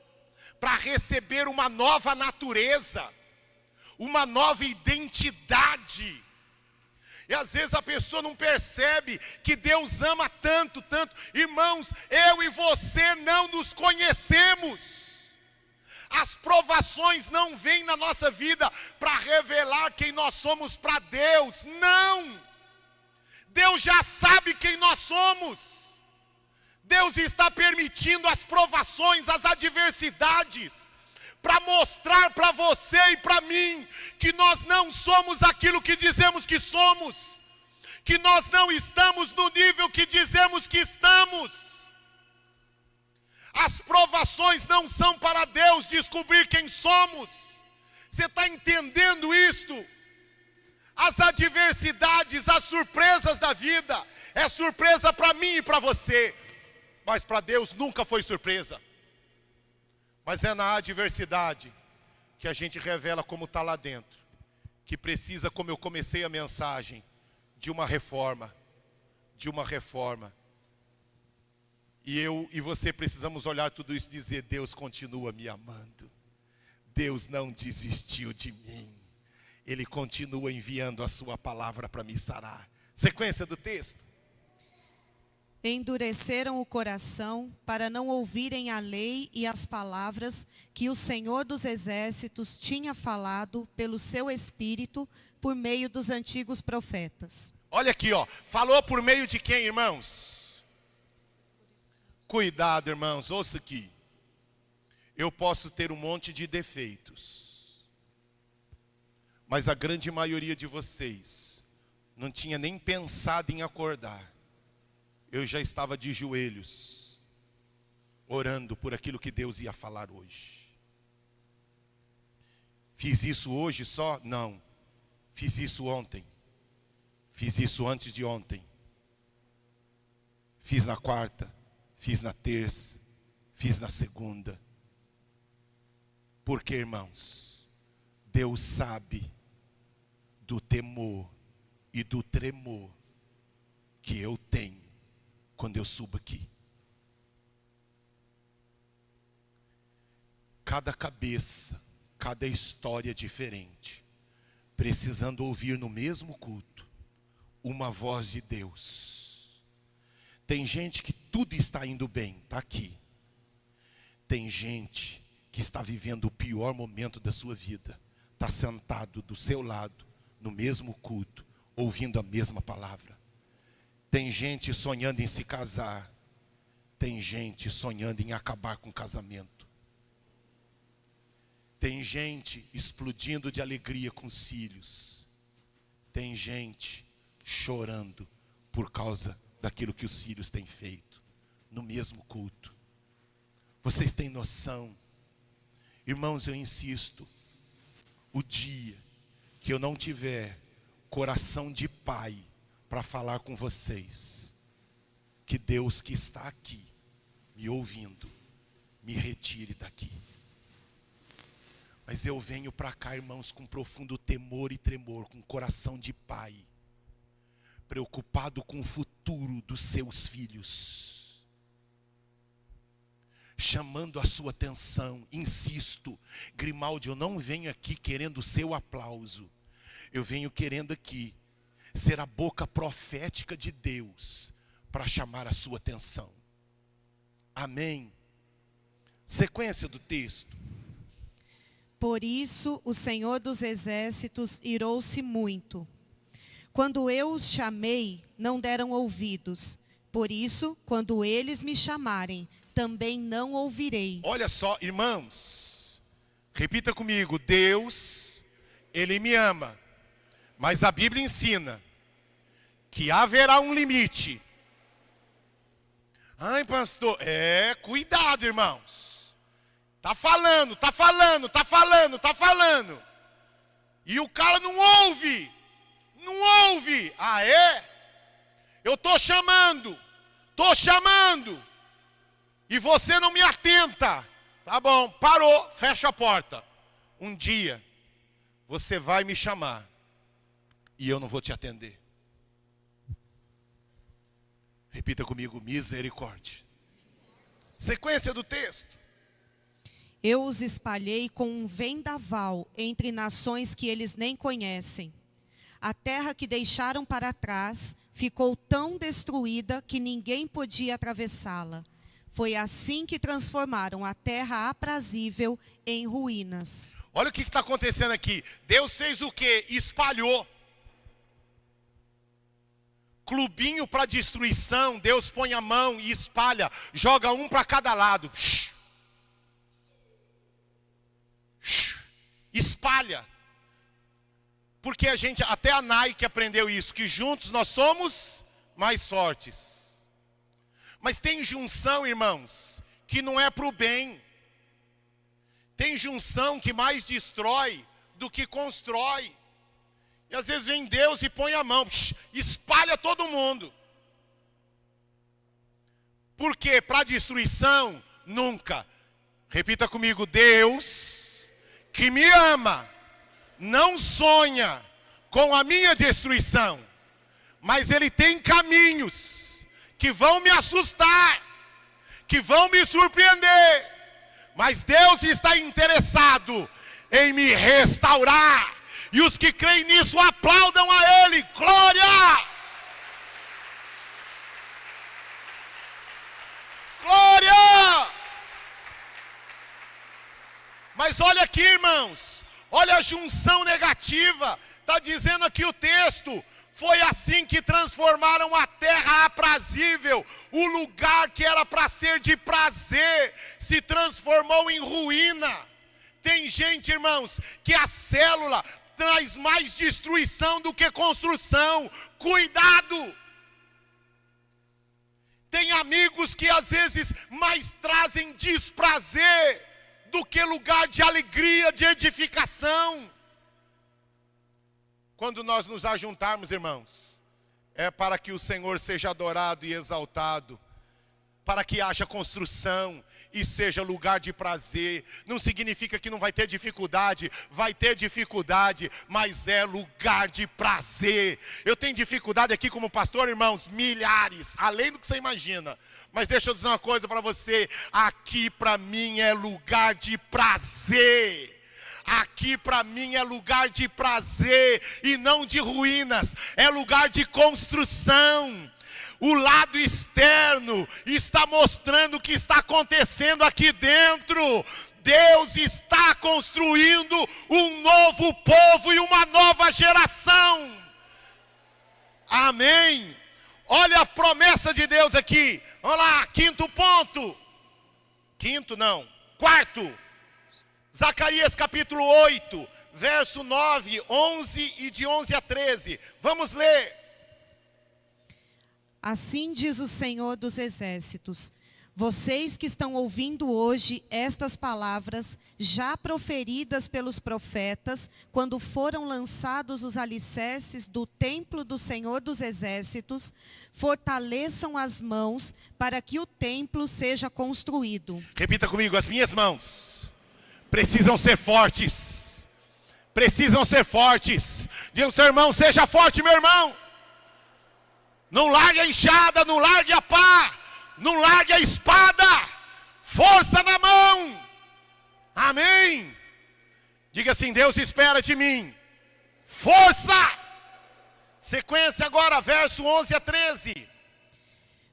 para receber uma nova natureza, uma nova identidade, e às vezes a pessoa não percebe que Deus ama tanto, tanto. Irmãos, eu e você não nos conhecemos. As provações não vêm na nossa vida para revelar quem nós somos para Deus. Não! Deus já sabe quem nós somos. Deus está permitindo as provações, as adversidades, para mostrar para você e para mim que nós não somos aquilo que dizemos que somos, que nós não estamos no nível que dizemos que estamos. As provações não são para Deus descobrir quem somos. Você está entendendo isto? As adversidades, as surpresas da vida, é surpresa para mim e para você, mas para Deus nunca foi surpresa. Mas é na adversidade que a gente revela como está lá dentro, que precisa, como eu comecei a mensagem, de uma reforma, de uma reforma. E eu e você precisamos olhar tudo isso e dizer, Deus continua me amando. Deus não desistiu de mim. Ele continua enviando a sua palavra para me sarar. Sequência do texto. Endureceram o coração para não ouvirem a lei e as palavras que o Senhor dos Exércitos tinha falado pelo seu Espírito por meio dos antigos profetas. Olha aqui, ó. Falou por meio de quem, irmãos? Cuidado, irmãos. Ouça aqui. Eu posso ter um monte de defeitos, mas a grande maioria de vocês não tinha nem pensado em acordar. Eu já estava de joelhos, orando por aquilo que Deus ia falar hoje. Fiz isso hoje só? Não. Fiz isso ontem. Fiz isso antes de ontem. Fiz na quarta, fiz na terça, fiz na segunda. Porque, irmãos, Deus sabe do temor e do tremor que eu tenho quando eu subo aqui. cada cabeça, cada história diferente, precisando ouvir no mesmo culto uma voz de Deus. Tem gente que tudo está indo bem, está aqui. Tem gente que está vivendo o pior momento da sua vida, está sentado do seu lado, no mesmo culto, ouvindo a mesma palavra. Tem gente sonhando em se casar, tem gente sonhando em acabar com o casamento. Tem gente explodindo de alegria com os filhos. Tem gente chorando por causa daquilo que os filhos têm feito, no mesmo culto. Vocês têm noção? Irmãos, eu insisto, o dia que eu não tiver coração de pai para falar com vocês, que Deus que está aqui, me ouvindo, me retire daqui. Mas eu venho para cá, irmãos, com profundo temor e tremor, com coração de pai, preocupado com o futuro dos seus filhos, chamando a sua atenção. Insisto, Grimaldi, eu não venho aqui querendo o seu aplauso, eu venho querendo aqui ser a boca profética de Deus para chamar a sua atenção. Amém? Sequência do texto. Por isso o Senhor dos Exércitos irou-se muito. Quando eu os chamei, não deram ouvidos. Por isso, quando eles me chamarem, também não ouvirei. Olha só, irmãos, repita comigo: Deus, Ele me ama, mas a Bíblia ensina que haverá um limite. Ai, pastor, cuidado, irmãos. Tá falando. E o cara não ouve. Ah, é? Eu tô chamando. E você não me atenta. Tá bom, parou, fecha a porta. Um dia, você vai me chamar e eu não vou te atender. Repita comigo: misericórdia. Sequência do texto. Eu os espalhei com um vendaval entre nações que eles nem conhecem. A terra que deixaram para trás ficou tão destruída que ninguém podia atravessá-la. Foi assim que transformaram a terra aprazível em ruínas. Olha o que está acontecendo aqui. Deus fez o quê? Espalhou. Clubinho para destruição, Deus põe a mão e espalha. Joga um para cada lado. Espalha. Porque até a Nike aprendeu isso, que juntos nós somos mais fortes. Mas tem junção, irmãos, que não é para o bem. Tem junção que mais destrói do que constrói. E às vezes vem Deus e põe a mão, espalha todo mundo. Por quê? Para destruição? Nunca. Repita comigo: Deus que me ama não sonha com a minha destruição, mas Ele tem caminhos que vão me assustar, que vão me surpreender, mas Deus está interessado em me restaurar, e os que creem nisso aplaudam a Ele. Glória! Glória! Mas olha aqui, irmãos, olha a junção negativa. Está dizendo aqui o texto: foi assim que transformaram a terra aprazível. O lugar que era para ser de prazer se transformou em ruína. Tem gente, irmãos, que a célula traz mais destruição do que construção. Cuidado! Tem amigos que às vezes mais trazem desprazer do que lugar de alegria, de edificação. Quando nós nos ajuntarmos, irmãos, é para que o Senhor seja adorado e exaltado. para que haja construção e seja lugar de prazer. Não significa que não vai ter dificuldade, vai ter dificuldade, mas é lugar de prazer. Eu tenho dificuldade aqui como pastor, irmãos, milhares, além do que você imagina. Mas deixa eu dizer uma coisa para você, aqui para mim é lugar de prazer. Aqui para mim é lugar de prazer e não de ruínas, é lugar de construção. O lado externo está mostrando o que está acontecendo aqui dentro. Deus está construindo um novo povo e uma nova geração. Amém? Olha a promessa de Deus aqui. Vamos lá, quinto ponto. Quarto. Zacarias capítulo 8, verso 9, 11 e de 11 a 13. Vamos ler. Assim diz o Senhor dos Exércitos: vocês que estão ouvindo hoje estas palavras, já proferidas pelos profetas, quando foram lançados os alicerces do templo do Senhor dos Exércitos, fortaleçam as mãos para que o templo seja construído. Repita comigo, as minhas mãos precisam ser fortes. Precisam ser fortes. Diga ao seu irmão, seja forte, meu irmão. Não largue a enxada, não largue a pá, não largue a espada. Força na mão. Amém. Diga assim, Deus espera de mim força. Sequência agora, verso 11 a 13.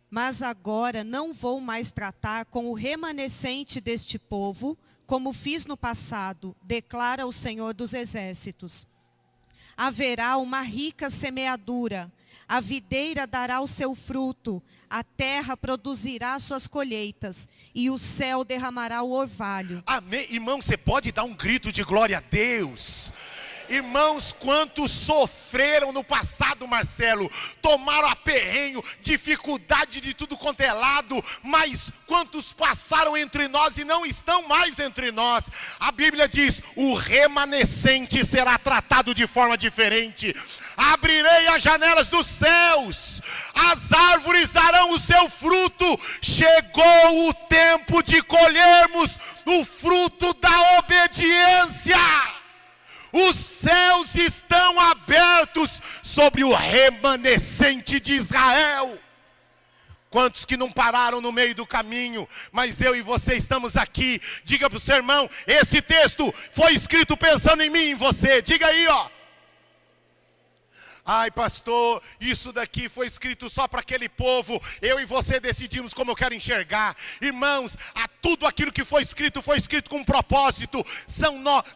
Mas agora não vou mais tratar com o remanescente deste povo, como fiz no passado, declara o Senhor dos Exércitos. Haverá uma rica semeadura, a videira dará o seu fruto, a terra produzirá suas colheitas, e o céu derramará o orvalho. Amém, irmão, você pode dar um grito de glória a Deus? Irmãos, quantos sofreram no passado, Marcelo, tomaram aperrenho, dificuldade de tudo quanto é lado, mas quantos passaram entre nós e não estão mais entre nós? A Bíblia diz, o remanescente será tratado de forma diferente. Abrirei as janelas dos céus, as árvores darão o seu fruto. Chegou o tempo de colhermos o fruto da obediência. Os céus estão abertos sobre o remanescente de Israel. Quantos que não pararam no meio do caminho, mas eu e você estamos aqui. Diga para o seu irmão, esse texto foi escrito pensando em mim e em você. Diga aí, ó. Ai, pastor, isso daqui foi escrito só para aquele povo. Eu e você decidimos como eu quero enxergar. Irmãos, tudo aquilo que foi escrito com um propósito.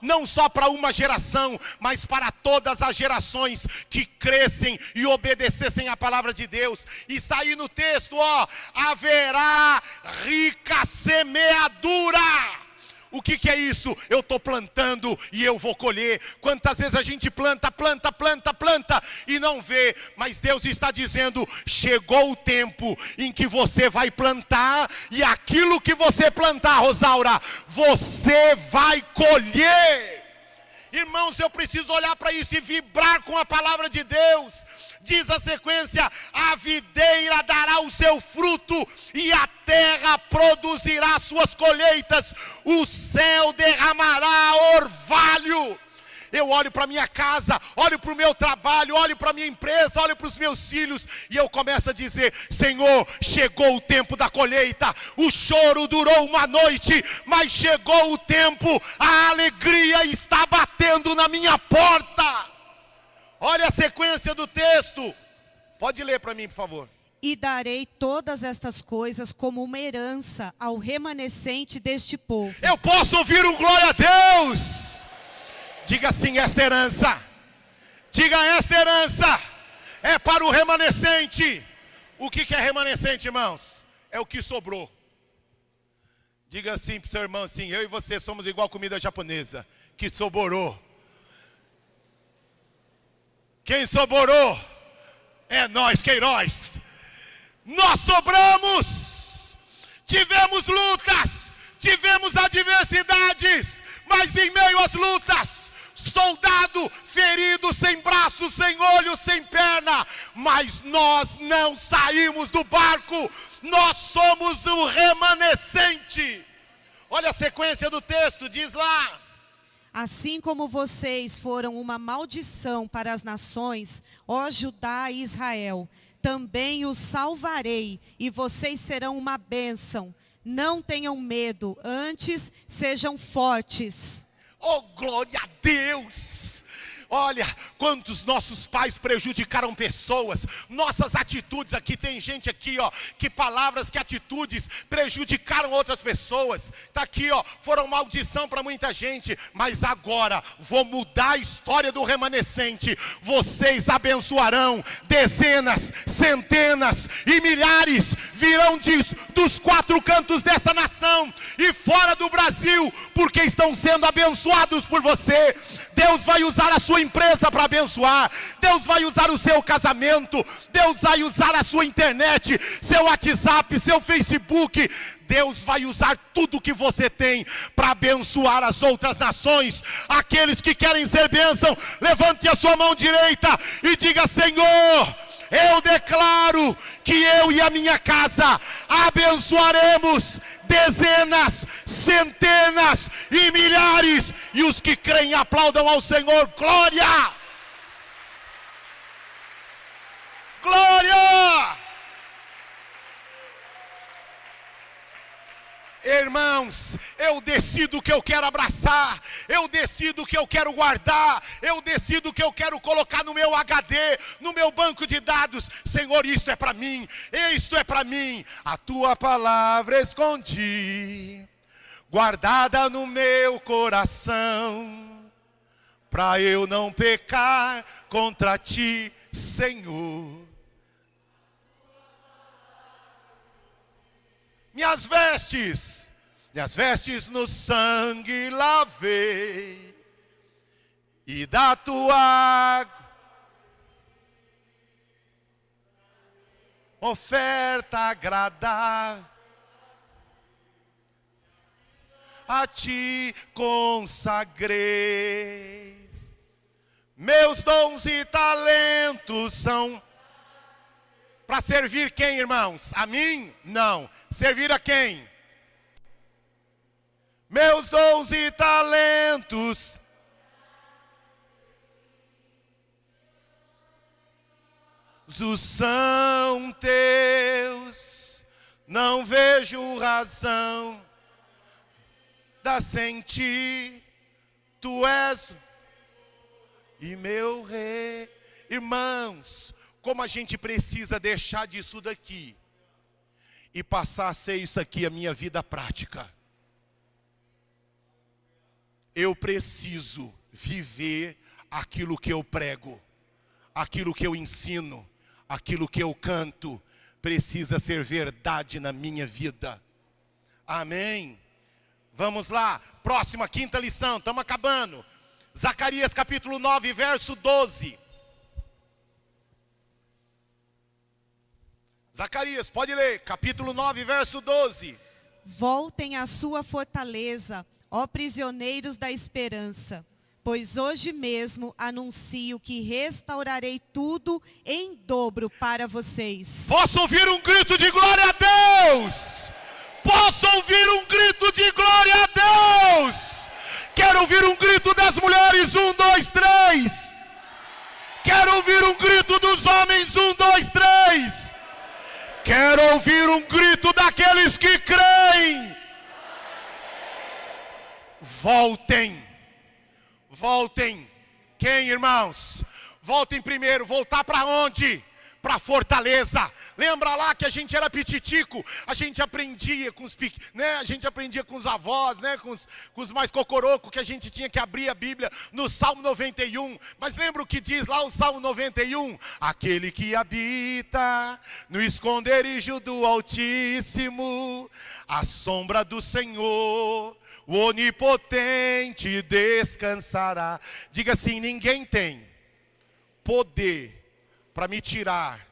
Não só para uma geração, mas para todas as gerações que crescem e obedecessem a palavra de Deus. Está aí no texto, ó. Haverá rica semeadura. O que é isso? Eu estou plantando e eu vou colher. Quantas vezes a gente planta e não vê. Mas Deus está dizendo, chegou o tempo em que você vai plantar. E aquilo que você plantar, Rosaura, você vai colher. Irmãos, eu preciso olhar para isso e vibrar com a palavra de Deus. Diz a sequência, a videira dará o seu fruto e a terra produzirá suas colheitas. O céu derramará orvalho. Eu olho para minha casa, olho para o meu trabalho, olho para a minha empresa, olho para os meus filhos e eu começo a dizer, Senhor, chegou o tempo da colheita. O choro durou uma noite, mas chegou o tempo, a alegria está batendo na minha porta. Olha a sequência do texto. Pode ler para mim, por favor. E darei todas estas coisas como uma herança ao remanescente deste povo. Eu posso ouvir um glória a Deus? Diga assim, esta herança. Diga, esta herança é para o remanescente. O que é remanescente, irmãos? É o que sobrou. Diga assim para o seu irmão assim, eu e você somos igual comida japonesa, que sobrou. Quem sobrou é nós, Queiroz. Nós sobramos. Tivemos lutas, tivemos adversidades, mas em meio às lutas, soldado ferido, sem braço, sem olho, sem perna, mas nós não saímos do barco, nós somos o remanescente. Olha a sequência do texto, diz lá: Assim como vocês foram uma maldição para as nações, ó Judá e Israel, também os salvarei, e vocês serão uma bênção. Não tenham medo, antes sejam fortes. Oh, glória a Deus! Olha, quantos nossos pais prejudicaram pessoas, nossas atitudes, aqui tem gente aqui, ó, que palavras, que atitudes prejudicaram outras pessoas. Está aqui, ó, foram maldição para muita gente, mas agora vou mudar a história do remanescente. Vocês abençoarão dezenas, centenas e milhares, virão dos quatro cantos desta nação e fora do Brasil, porque estão sendo abençoados por você. Deus vai usar a sua empresa para abençoar, Deus vai usar o seu casamento, Deus vai usar a sua internet, seu WhatsApp, seu Facebook, Deus vai usar tudo que você tem para abençoar as outras nações. Aqueles que querem ser bênção, levante a sua mão direita e diga: Senhor, eu declaro que eu e a minha casa abençoaremos dezenas, centenas e milhares. E os que creem aplaudam ao Senhor. Glória! Glória! Irmãos, eu decido o que eu quero abraçar, eu decido o que eu quero guardar, eu decido o que eu quero colocar no meu HD, no meu banco de dados. Senhor, isto é para mim, isto é para mim. A tua palavra escondi, guardada no meu coração, para eu não pecar contra ti, Senhor. Minhas vestes no sangue lavei, e da tua água oferta agradável a ti consagrei. Meus dons e talentos são para servir quem, irmãos? A mim? Não. Servir a quem? Meus dons e talentos são teus. Não vejo razão da sem ti. Tu és e meu rei. Irmãos, como a gente precisa deixar disso daqui e passar a ser isso aqui a minha vida prática. Eu preciso viver aquilo que eu prego, aquilo que eu ensino, aquilo que eu canto, precisa ser verdade na minha vida. Amém? Vamos lá, próxima, quinta lição, estamos acabando. Zacarias capítulo 9, verso 12. Zacarias, pode ler, capítulo 9, verso 12. Voltem à sua fortaleza, ó prisioneiros da esperança, pois hoje mesmo anuncio que restaurarei tudo em dobro para vocês. Posso ouvir um grito de glória a Deus? Posso ouvir um grito de glória a Deus? Quero ouvir um grito das mulheres, 1, 2, 3. Quero ouvir um grito dos homens, 1, 2, 3. Quero ouvir um grito daqueles que creem. Voltem. Voltem. Quem, irmãos? Voltem primeiro. Voltar para onde? Para Fortaleza. Lembra lá que a gente era pititico? A gente aprendia com os né? A gente aprendia com os avós, né? Com os mais cocorocos, que a gente tinha que abrir a Bíblia no Salmo 91. Mas lembra o que diz lá o Salmo 91? Aquele que habita no esconderijo do Altíssimo, a sombra do Senhor, o Onipotente descansará. Diga assim: ninguém tem poder para me tirar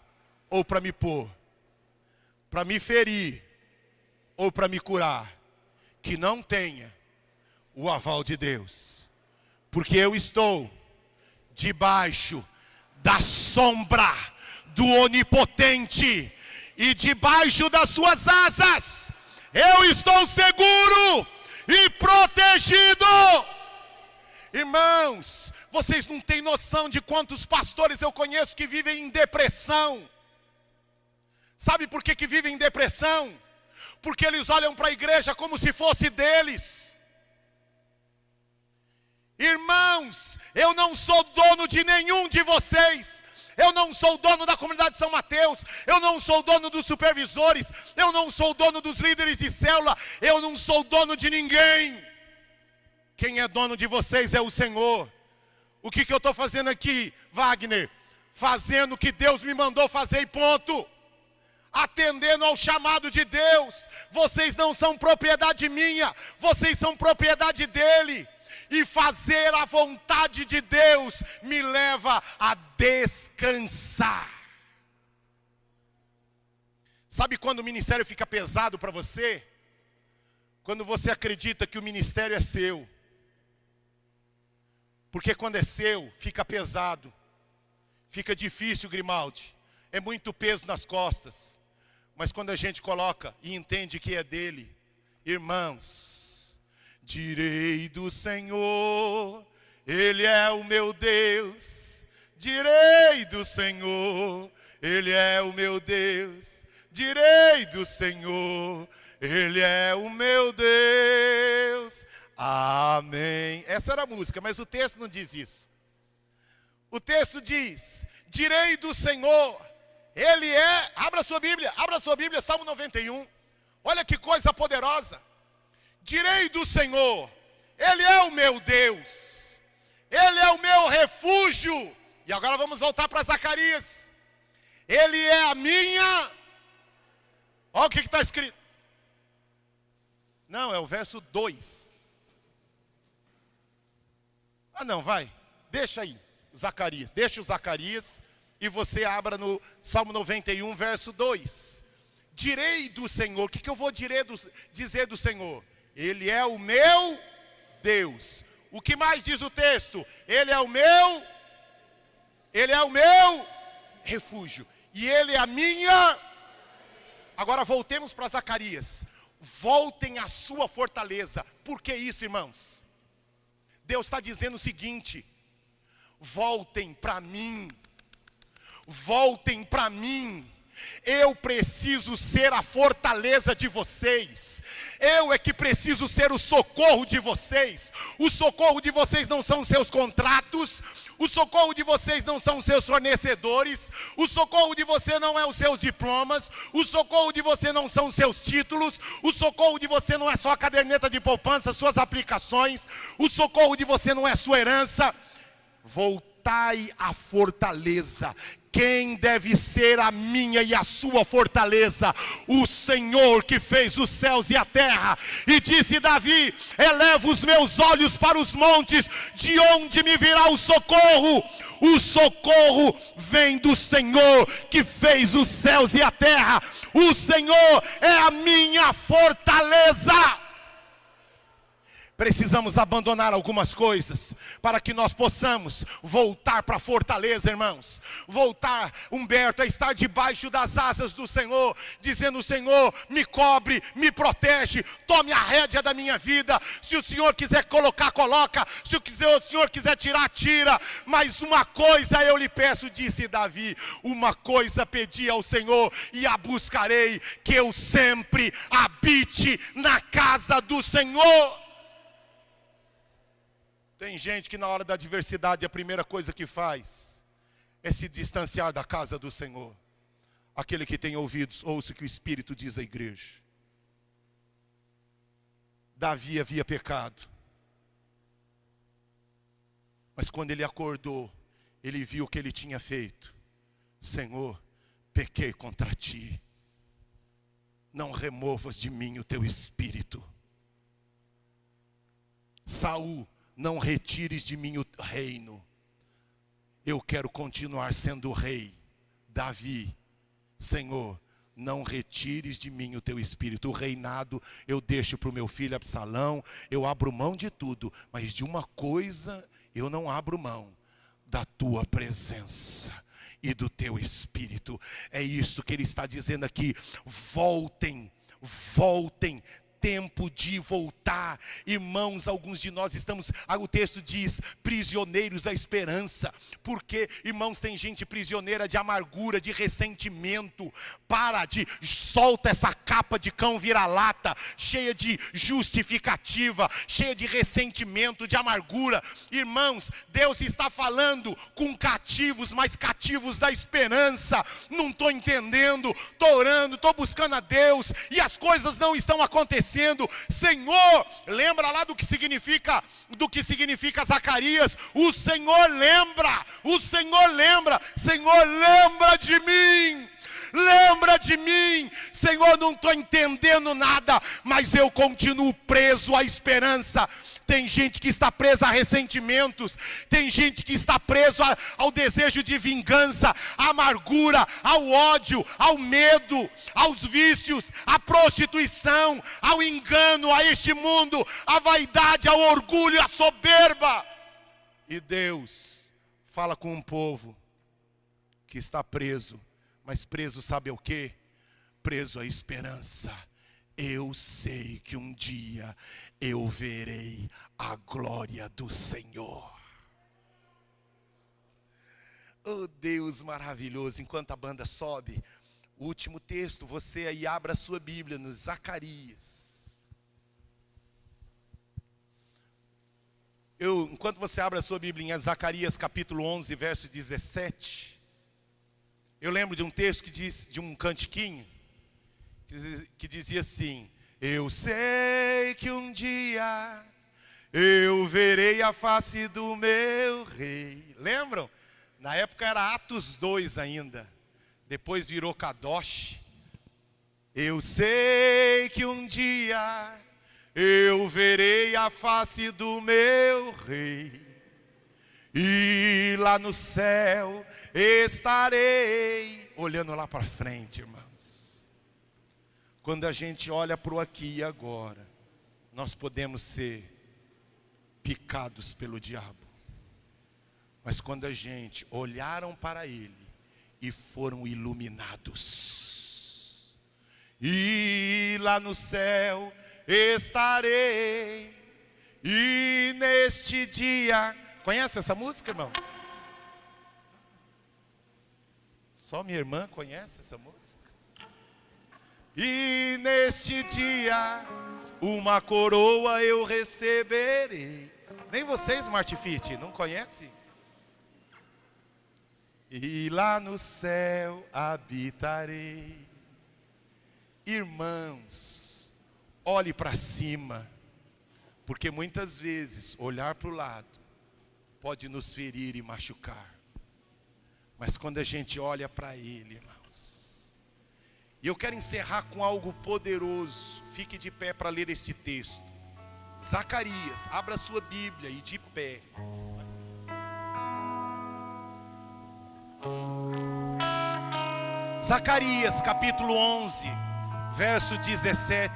ou para me pôr, para me ferir ou para me curar, que não tenha o aval de Deus. porque eu estou debaixo da sombra do Onipotente, e debaixo das suas asas eu estou seguro e protegido. Irmãos, vocês não têm noção de quantos pastores eu conheço que vivem em depressão. Sabe por que vivem em depressão? Porque eles olham para a igreja como se fosse deles. Irmãos, eu não sou dono de nenhum de vocês. Eu não sou dono da comunidade de São Mateus. Eu não sou dono dos supervisores. Eu não sou dono dos líderes de célula. Eu não sou dono de ninguém. Quem é dono de vocês é o Senhor. O que eu estou fazendo aqui, Wagner? Fazendo o que Deus me mandou fazer e ponto. Atendendo ao chamado de Deus. Vocês não são propriedade minha. Vocês são propriedade dele. E fazer a vontade de Deus me leva a descansar. Sabe quando o ministério fica pesado para você? Quando você acredita que o ministério é seu. Porque quando é seu, fica pesado. Fica difícil, Grimaldi. É muito peso nas costas. Mas quando a gente coloca e entende que é dele, irmãos, direi do Senhor, Ele é o meu Deus. Direi do Senhor, Ele é o meu Deus. Direi do Senhor, Ele é o meu Deus. Amém. Essa era a música, mas o texto não diz isso. O texto diz, direi do Senhor, Ele é, abra sua Bíblia, Salmo 91. Olha que coisa poderosa. Direi do Senhor, Ele é o meu Deus, Ele é o meu refúgio. E agora vamos voltar para Zacarias. Ele é a minha... Olha o que está escrito. Não, é o verso 2. Ah não, vai, deixa aí, Zacarias. Deixa o Zacarias e você abra no Salmo 91, verso 2. Direi do Senhor, o que eu vou dizer do Senhor? Ele é o meu Deus. O que mais diz o texto? Ele é o meu refúgio. E Ele é a minha... Agora voltemos para Zacarias. Voltem à sua fortaleza. Por que isso, irmãos? Deus está dizendo o seguinte: voltem para mim. Voltem para mim. Eu preciso ser a fortaleza de vocês. Eu é que preciso ser o socorro de vocês. O socorro de vocês não são seus contratos. O socorro de vocês não são os seus fornecedores. O socorro de você não é os seus diplomas. O socorro de você não são os seus títulos. O socorro de você não é só a caderneta de poupança, suas aplicações. O socorro de você não é sua herança. Voltai à fortaleza. Quem deve ser a minha e a sua fortaleza? O Senhor que fez os céus e a terra. E disse Davi, eleva os meus olhos para os montes, de onde me virá o socorro? O socorro vem do Senhor que fez os céus e a terra. O Senhor é a minha fortaleza. Precisamos abandonar algumas coisas para que nós possamos voltar para a fortaleza, irmãos. Voltar, Humberto, a estar debaixo das asas do Senhor, dizendo: Senhor, me cobre, me protege, tome a rédea da minha vida. Se o Senhor quiser colocar, coloca. Se o Senhor quiser tirar, tira. Mas uma coisa eu lhe peço, disse Davi, uma coisa pedi ao Senhor e a buscarei, que eu sempre habite na casa do Senhor. Tem gente que na hora da adversidade a primeira coisa que faz é se distanciar da casa do Senhor. Aquele que tem ouvidos, ouça o que o Espírito diz à igreja. Davi havia pecado. Mas quando ele acordou, ele viu o que ele tinha feito. Senhor, pequei contra ti. Não removas de mim o teu espírito. Saul, não retires de mim o reino. Eu quero continuar sendo rei. Davi, Senhor, não retires de mim o teu espírito. O reinado eu deixo para o meu filho Absalão. Eu abro mão de tudo. Mas de uma coisa eu não abro mão da tua presença e do teu Espírito. É isso que ele está dizendo aqui. Voltem, voltem. Tempo de voltar. Irmãos, alguns de nós estamos, o texto diz, prisioneiros da esperança. Porque, irmãos, tem gente prisioneira de amargura, de ressentimento. Solta essa capa de cão vira-lata, cheia de justificativa, cheia de ressentimento, de amargura. Irmãos, Deus está falando com cativos, mas cativos da esperança. Não estou entendendo, estou orando, estou buscando a Deus, e as coisas não estão acontecendo. Senhor, lembra lá do que significa Zacarias. O Senhor lembra, Senhor, lembra de mim. Lembra de mim, Senhor, não estou entendendo nada, mas eu continuo preso à esperança. Tem gente que está presa a ressentimentos, tem gente que está preso ao desejo de vingança, à amargura, ao ódio, ao medo, aos vícios, à prostituição, ao engano, a este mundo, à vaidade, ao orgulho, à soberba. E Deus fala com um povo que está preso, mas preso sabe o quê? Preso à esperança. Eu sei que um dia eu verei a glória do Senhor. Oh Deus maravilhoso, enquanto a banda sobe, o último texto, você aí abra a sua Bíblia no Zacarias. Enquanto você abre a sua Bíblia em Zacarias capítulo 11, verso 17, eu lembro de um texto que diz, de um cantiquinho, que dizia assim: eu sei que um dia eu verei a face do meu rei. Lembram? Na época era Atos 2 ainda, depois virou Kadosh. Eu sei que um dia eu verei a face do meu rei, e lá no céu estarei. Olhando lá para frente, irmãos. Quando a gente olha para o aqui e agora, nós podemos ser picados pelo diabo. Mas quando a gente olharam para ele e foram iluminados, e lá no céu estarei, e neste dia... Conhece essa música, irmãos? Só minha irmã conhece essa música. E neste dia uma coroa eu receberei. Nem vocês, Smart Fit, não conhecem? E lá no céu habitarei. Irmãos, olhe para cima, porque muitas vezes olhar para o lado pode nos ferir e machucar. Mas quando a gente olha para ele, irmãos. E eu quero encerrar com algo poderoso. Fique de pé para ler este texto. Zacarias, abra sua Bíblia e de pé. Zacarias capítulo 11, verso 17.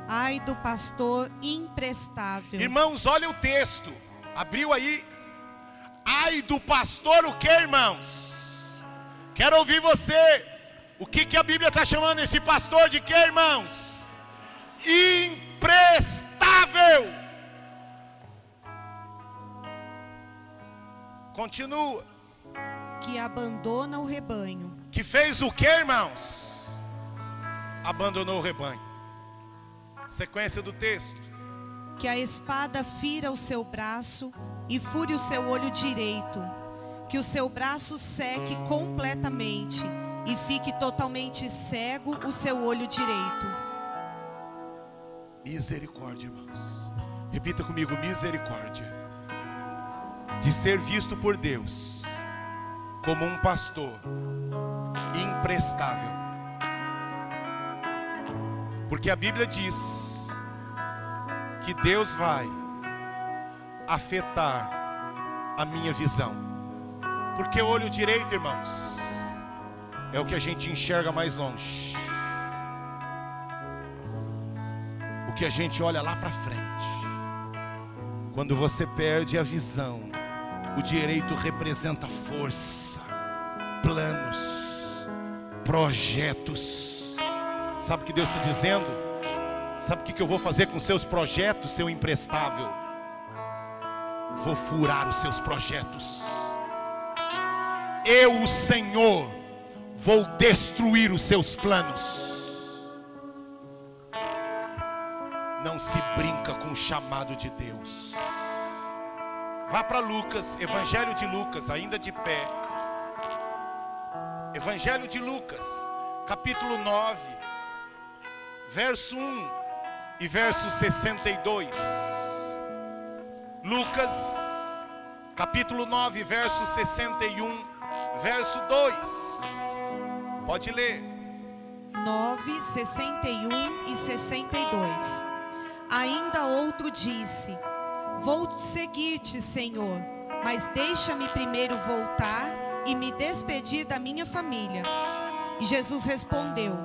Ai do pastor imprestável. Irmãos, olha o texto. Abriu aí. Ai do pastor o que, irmãos? Quero ouvir você. O que a Bíblia está chamando esse pastor de quê, irmãos? Imprestável. Continua. Que abandona o rebanho. Que fez o quê, irmãos? Abandonou o rebanho. Sequência do texto. Que a espada fira o seu braço e fure o seu olho direito. Que o seu braço seque completamente e fique totalmente cego o seu olho direito. Misericórdia, irmãos. Repita comigo, misericórdia. De ser visto por Deus como um pastor imprestável. Porque a Bíblia diz que Deus vai afetar a minha visão. Porque o olho direito, irmãos, é o que a gente enxerga mais longe. O que a gente olha lá para frente. Quando você perde a visão, o direito representa força, planos, projetos. Sabe o que Deus está dizendo? Sabe o que eu vou fazer com seus projetos, seu imprestável? Vou furar os seus projetos. Eu, o Senhor, vou destruir os seus planos. Não se brinca com o chamado de Deus. Vá para Lucas, Evangelho de Lucas, ainda de pé. Evangelho de Lucas, capítulo 9, verso 1 e verso 62. Lucas, capítulo 9, verso 61, verso 2. Pode ler. 9, 61 e 62. Ainda outro disse: vou seguir-te, Senhor, mas deixa-me primeiro voltar e me despedir da minha família. E Jesus respondeu: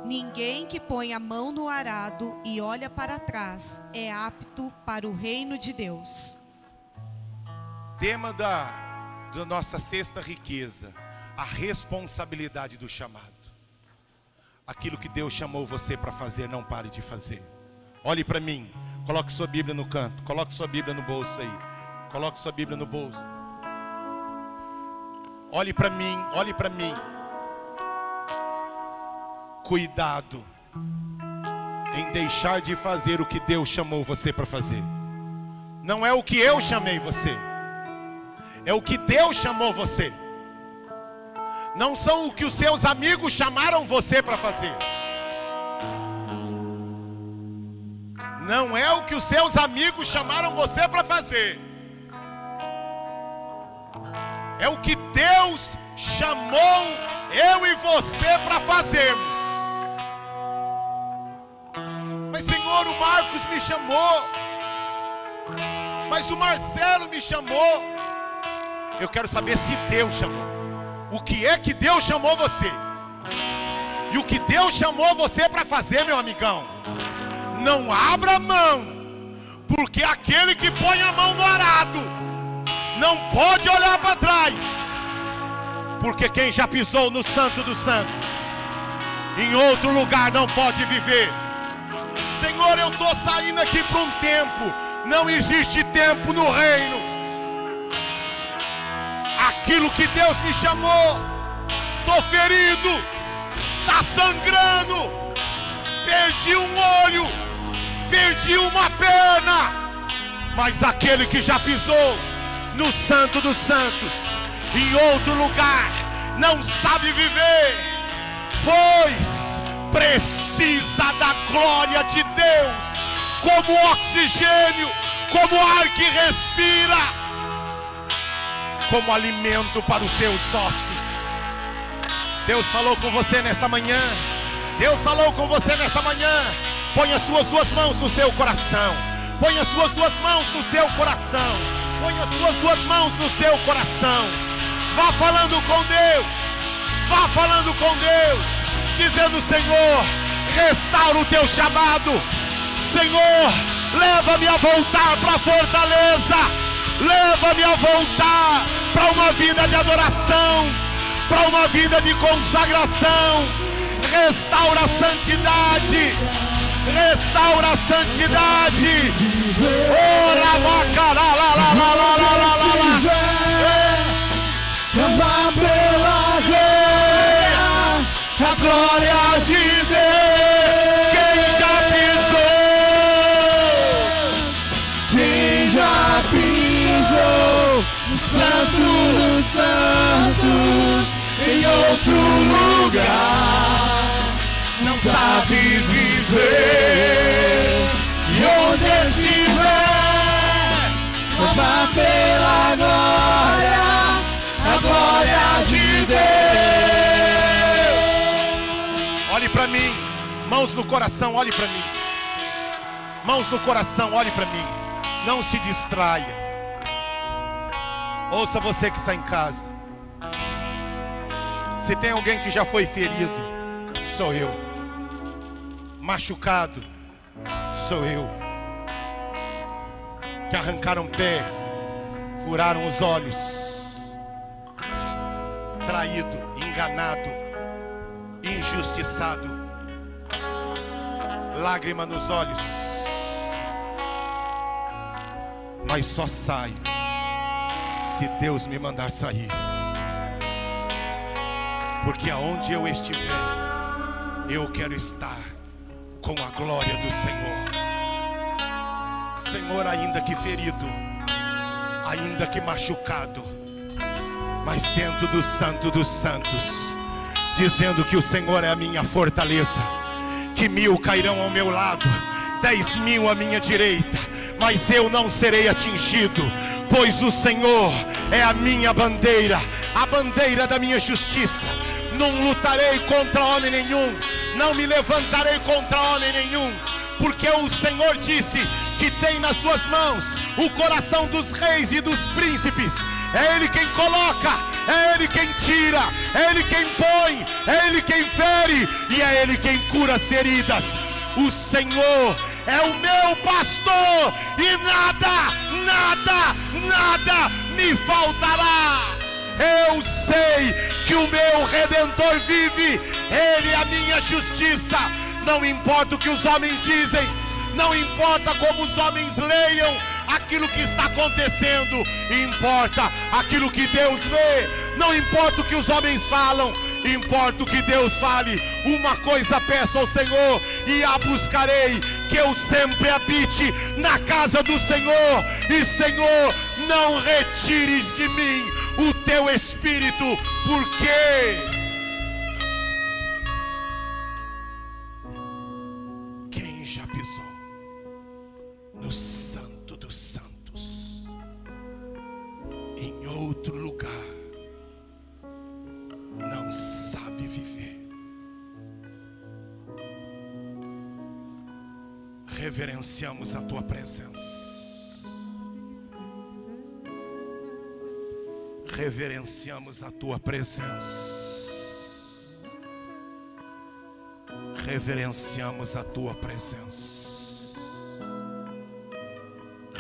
ninguém que põe a mão no arado e olha para trás é apto para o reino de Deus. Tema da nossa sexta riqueza: a responsabilidade do chamado. Aquilo que Deus chamou você para fazer, não pare de fazer. Olhe para mim, coloque sua Bíblia no canto, coloque sua Bíblia no bolso aí, coloque sua Bíblia no bolso. Olhe para mim, olhe para mim. Cuidado em deixar de fazer o que Deus chamou você para fazer. Não é o que eu chamei você, é o que Deus chamou você. Não são o que os seus amigos chamaram você para fazer. Não é o que os seus amigos chamaram você para fazer. É o que Deus chamou eu e você para fazermos. Mas Senhor, o Marcos me chamou, mas o Marcelo me chamou. Eu quero saber se Deus chamou. O que é que Deus chamou você? E o que Deus chamou você para fazer, meu amigão? Não abra mão, porque aquele que põe a mão no arado não pode olhar para trás. Porque quem já pisou no Santo dos Santos, em outro lugar não pode viver. Senhor, eu estou saindo aqui para um tempo. Não existe tempo no reino. Aquilo que Deus me chamou, estou ferido, está sangrando, perdi um olho, perdi uma perna. Mas aquele que já pisou no Santo dos Santos, em outro lugar, não sabe viver, pois precisa da glória de Deus, como oxigênio, como ar que respira, como alimento para os seus ossos. Deus falou com você nesta manhã. Deus falou com você nesta manhã. Põe as suas duas mãos no seu coração. Põe as suas duas mãos no seu coração. Põe as suas duas mãos no seu coração. Vá falando com Deus. Vá falando com Deus, dizendo: Senhor, restaura o teu chamado. Senhor, leva-me a voltar para a fortaleza. Leva-me a voltar para uma vida de adoração, para uma vida de consagração. Restaura a santidade. Restaura a santidade. Ora, clamar pela glória, a glória de Deus. Quem já pisou no Santo dos Santos, em outro lugar, não sabe viver. E onde estiver, clamar pela glória, a glória de Deus. Olhe para mim, mãos no coração, olhe para mim. Mãos no coração, olhe para mim. Não se distraia. Ouça você que está em casa. Se tem alguém que já foi ferido, sou eu. Machucado, sou eu. te arrancaram pé, furaram os olhos, traído, enganado, injustiçado, lágrima nos olhos, mas só saio se Deus me mandar sair, porque aonde eu estiver, eu quero estar com a glória do Senhor. Senhor, ainda que ferido, ainda que machucado, mas dentro do Santo dos Santos, dizendo que o Senhor é a minha fortaleza, que 1000 cairão ao meu lado, 10.000 à minha direita, mas eu não serei atingido, pois o Senhor é a minha bandeira, a bandeira da minha justiça. Não lutarei contra homem nenhum, não me levantarei contra homem nenhum, porque o Senhor disse que tem nas suas mãos o coração dos reis e dos príncipes. É Ele quem coloca, é Ele quem tira, é Ele quem põe, é Ele quem fere e é Ele quem cura as feridas. O Senhor é o meu pastor e nada me faltará. Eu sei que o meu Redentor vive, Ele é a minha justiça. Não importa o que os homens dizem, não importa como os homens leiam aquilo que está acontecendo, importa aquilo que Deus vê. Não importa o que os homens falam, importa o que Deus fale. Uma coisa peço ao Senhor e a buscarei, que eu sempre habite na casa do Senhor. E Senhor, não retires de mim o teu Espírito, porque quem já pisou no Santo dos Santos, em outro lugar, não sabe viver. Reverenciamos a tua presença. Reverenciamos a tua presença. Reverenciamos a tua presença.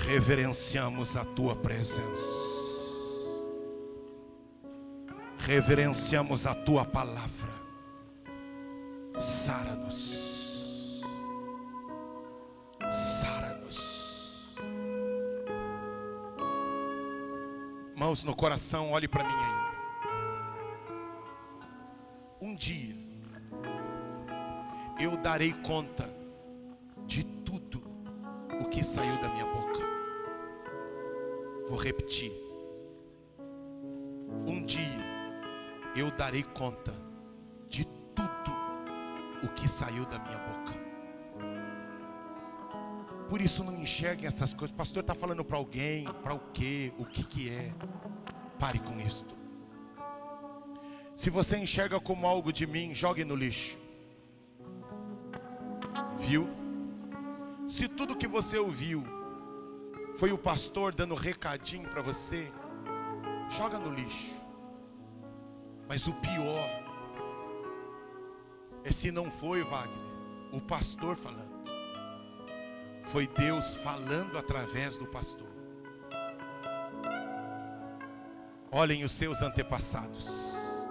Reverenciamos a tua presença. Reverenciamos a tua palavra. Sara-nos. Sara-nos. Mãos no coração, olhe para mim ainda. Um dia eu darei conta de tudo o que saiu da minha boca. Vou repetir. Um dia eu darei conta de tudo o que saiu da minha boca. Por isso não enxerguem essas coisas. O pastor está falando para alguém, para o quê? O que é? Pare com isto. Se você enxerga como algo de mim, jogue no lixo. Viu? Se tudo que você ouviu foi o pastor dando recadinho para você, joga no lixo. Mas o pior é se não foi, Wagner, o pastor falando. Foi Deus falando através do pastor. Olhem os seus antepassados.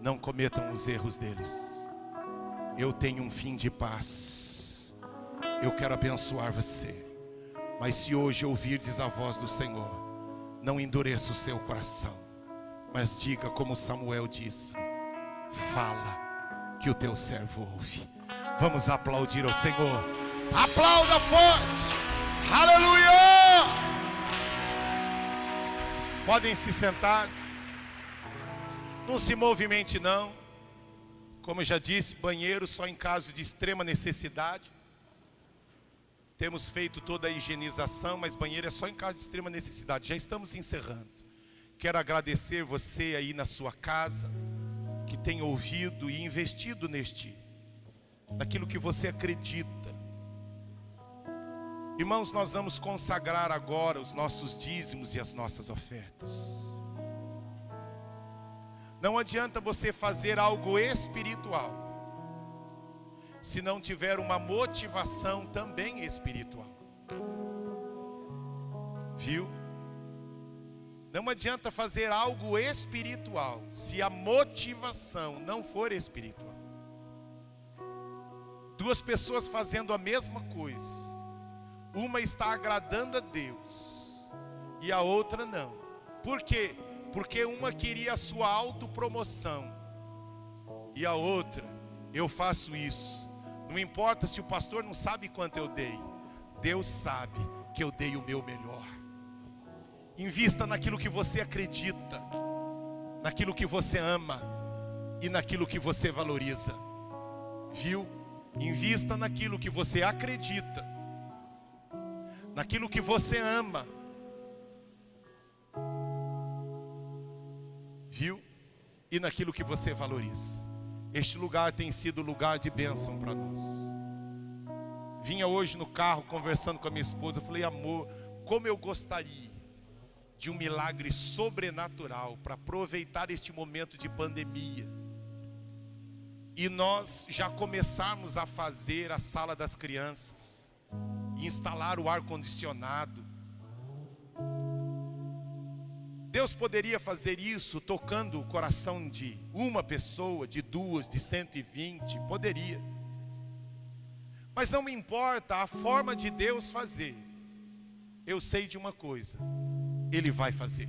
Não cometam os erros deles. Eu tenho um fim de paz. Eu quero abençoar você. Mas se hoje ouvirdes a voz do Senhor, não endureça o seu coração, mas diga como Samuel disse: fala, que o teu servo ouve. Vamos aplaudir ao Senhor. Aplauda forte. Aleluia. Podem se sentar. Não se movimente não. Como eu já disse, banheiro só em caso de extrema necessidade. Temos feito toda a higienização, mas banheiro é só em caso de extrema necessidade. Já estamos encerrando. Quero agradecer você aí na sua casa, que tem ouvido e investido naquilo que você acredita. Irmãos, nós vamos consagrar agora os nossos dízimos e as nossas ofertas. Não adianta você fazer algo espiritual se não tiver uma motivação também espiritual. Viu? Não adianta fazer algo espiritual se a motivação não for espiritual. Duas pessoas fazendo a mesma coisa, uma está agradando a Deus e a outra não. Por quê? Porque uma queria a sua autopromoção e a outra, eu faço isso. Não importa se o pastor não sabe quanto eu dei, Deus sabe que eu dei o meu melhor. Invista naquilo que você acredita, naquilo que você ama e naquilo que você valoriza. Viu? Invista naquilo que você acredita, naquilo que você ama. Viu? E naquilo que você valoriza. Este lugar tem sido lugar de bênção para nós. Vinha hoje no carro conversando com a minha esposa, eu falei: amor, como eu gostaria de um milagre sobrenatural para aproveitar este momento de pandemia e nós já começarmos a fazer a sala das crianças, instalar o ar-condicionado. Deus poderia fazer isso tocando o coração de uma pessoa, de duas, de 120, poderia. Mas não me importa a forma de Deus fazer. Eu sei de uma coisa: Ele vai fazer.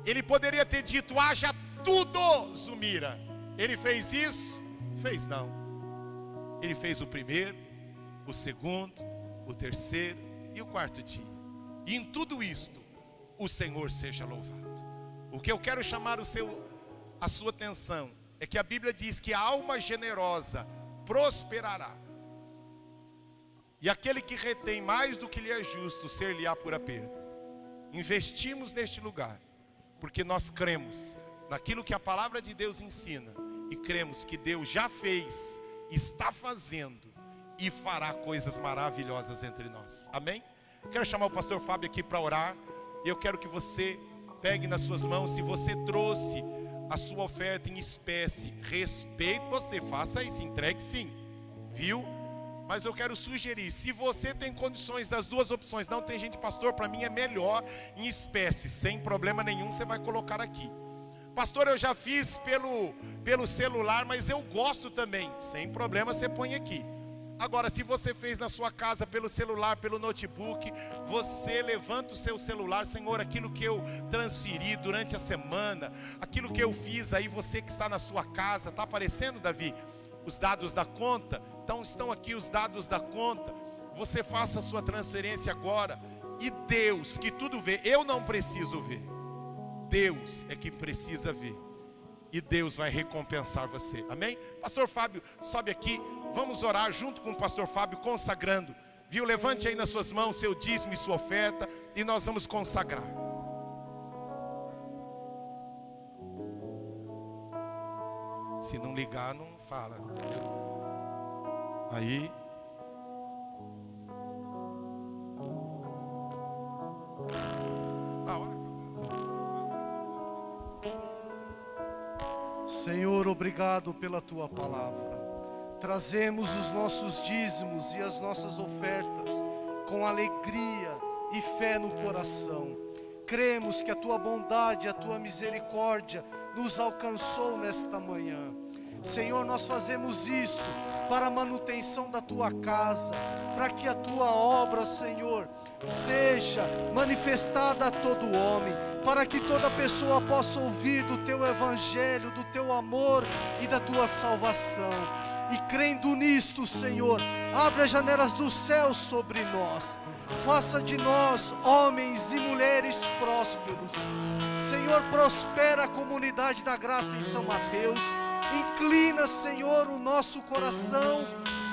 Ele poderia ter dito: haja tudo, Zumira. Ele fez isso? Fez não. Ele fez o primeiro, o segundo, o terceiro e o quarto dia. E em tudo isto, o Senhor seja louvado. O que eu quero chamar a sua atenção é que a Bíblia diz que a alma generosa prosperará. E aquele que retém mais do que lhe é justo, ser-lhe-á pura perda. Investimos neste lugar, porque nós cremos naquilo que a palavra de Deus ensina. E cremos que Deus já fez, está fazendo e fará coisas maravilhosas entre nós. Amém? Quero chamar o pastor Fábio aqui para orar. E eu quero que você pegue nas suas mãos, se você trouxe a sua oferta em espécie, respeito você, faça isso, entregue sim, viu? Mas eu quero sugerir, se você tem condições das duas opções, não tem gente, pastor, para mim é melhor em espécie, sem problema nenhum, você vai colocar aqui. Pastor, eu já fiz pelo celular, mas eu gosto também, sem problema você põe aqui. Agora, se você fez na sua casa pelo celular, pelo notebook, você levanta o seu celular: Senhor, aquilo que eu transferi durante a semana, aquilo que eu fiz aí, você que está na sua casa, está aparecendo, Davi, os dados da conta? Então estão aqui os dados da conta, você faça a sua transferência agora, e Deus, que tudo vê, eu não preciso ver, Deus é que precisa ver. E Deus vai recompensar você, amém? Pastor Fábio, sobe aqui, vamos orar junto com o pastor Fábio, consagrando, viu? Levante aí nas suas mãos seu dízimo e sua oferta, e nós vamos consagrar. Se não ligar, não fala, entendeu? Aí. A hora Senhor, obrigado pela Tua palavra. Trazemos os nossos dízimos e as nossas ofertas com alegria e fé no coração. Cremos que a Tua bondade, a Tua misericórdia nos alcançou nesta manhã. Senhor, nós fazemos isto para a manutenção da Tua casa, para que a Tua obra, Senhor, seja manifestada a todo homem, para que toda pessoa possa ouvir do Teu Evangelho, do Teu amor e da Tua salvação. E crendo nisto, Senhor, abre as janelas do céu sobre nós, faça de nós homens e mulheres prósperos. Senhor, prospera a comunidade da graça em São Mateus. Inclina, Senhor, o nosso coração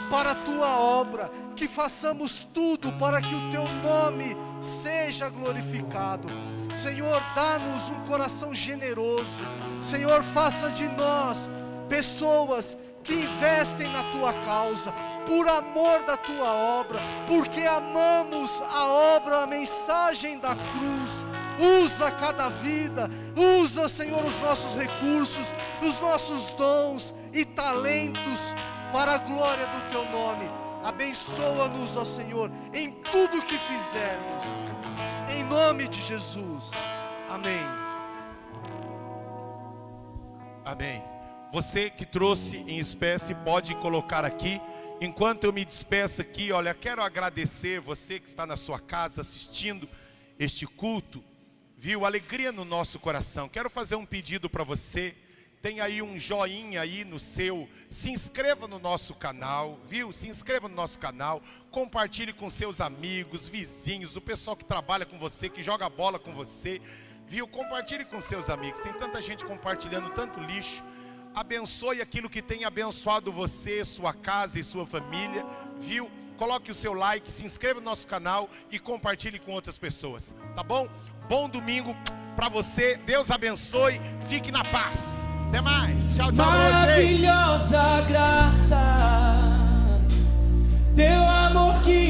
para a Tua obra, que façamos tudo para que o Teu nome seja glorificado. Senhor, dá-nos um coração generoso. Senhor, faça de nós pessoas que investem na Tua causa, por amor da Tua obra, porque amamos a obra, a mensagem da cruz. Usa cada vida, usa, Senhor, os nossos recursos, os nossos dons e talentos para a glória do Teu nome. Abençoa-nos, ó Senhor, em tudo que fizermos, em nome de Jesus. Amém. Amém. Você que trouxe em espécie pode colocar aqui. Enquanto eu me despeço aqui, olha, quero agradecer você que está na sua casa assistindo este culto, viu? Alegria no nosso coração. Quero fazer um pedido para você. Tem aí um joinha aí no seu. Se inscreva no nosso canal, viu? Se inscreva no nosso canal. Compartilhe com seus amigos, vizinhos, o pessoal que trabalha com você, que joga bola com você, viu? Compartilhe com seus amigos. Tem tanta gente compartilhando tanto lixo. Abençoe aquilo que tem abençoado você, sua casa e sua família, viu? Coloque o seu like, se inscreva no nosso canal e compartilhe com outras pessoas, tá bom? Bom domingo para você, Deus abençoe, fique na paz. Até mais, tchau, tchau pra vocês. Maravilhosa graça, teu amor que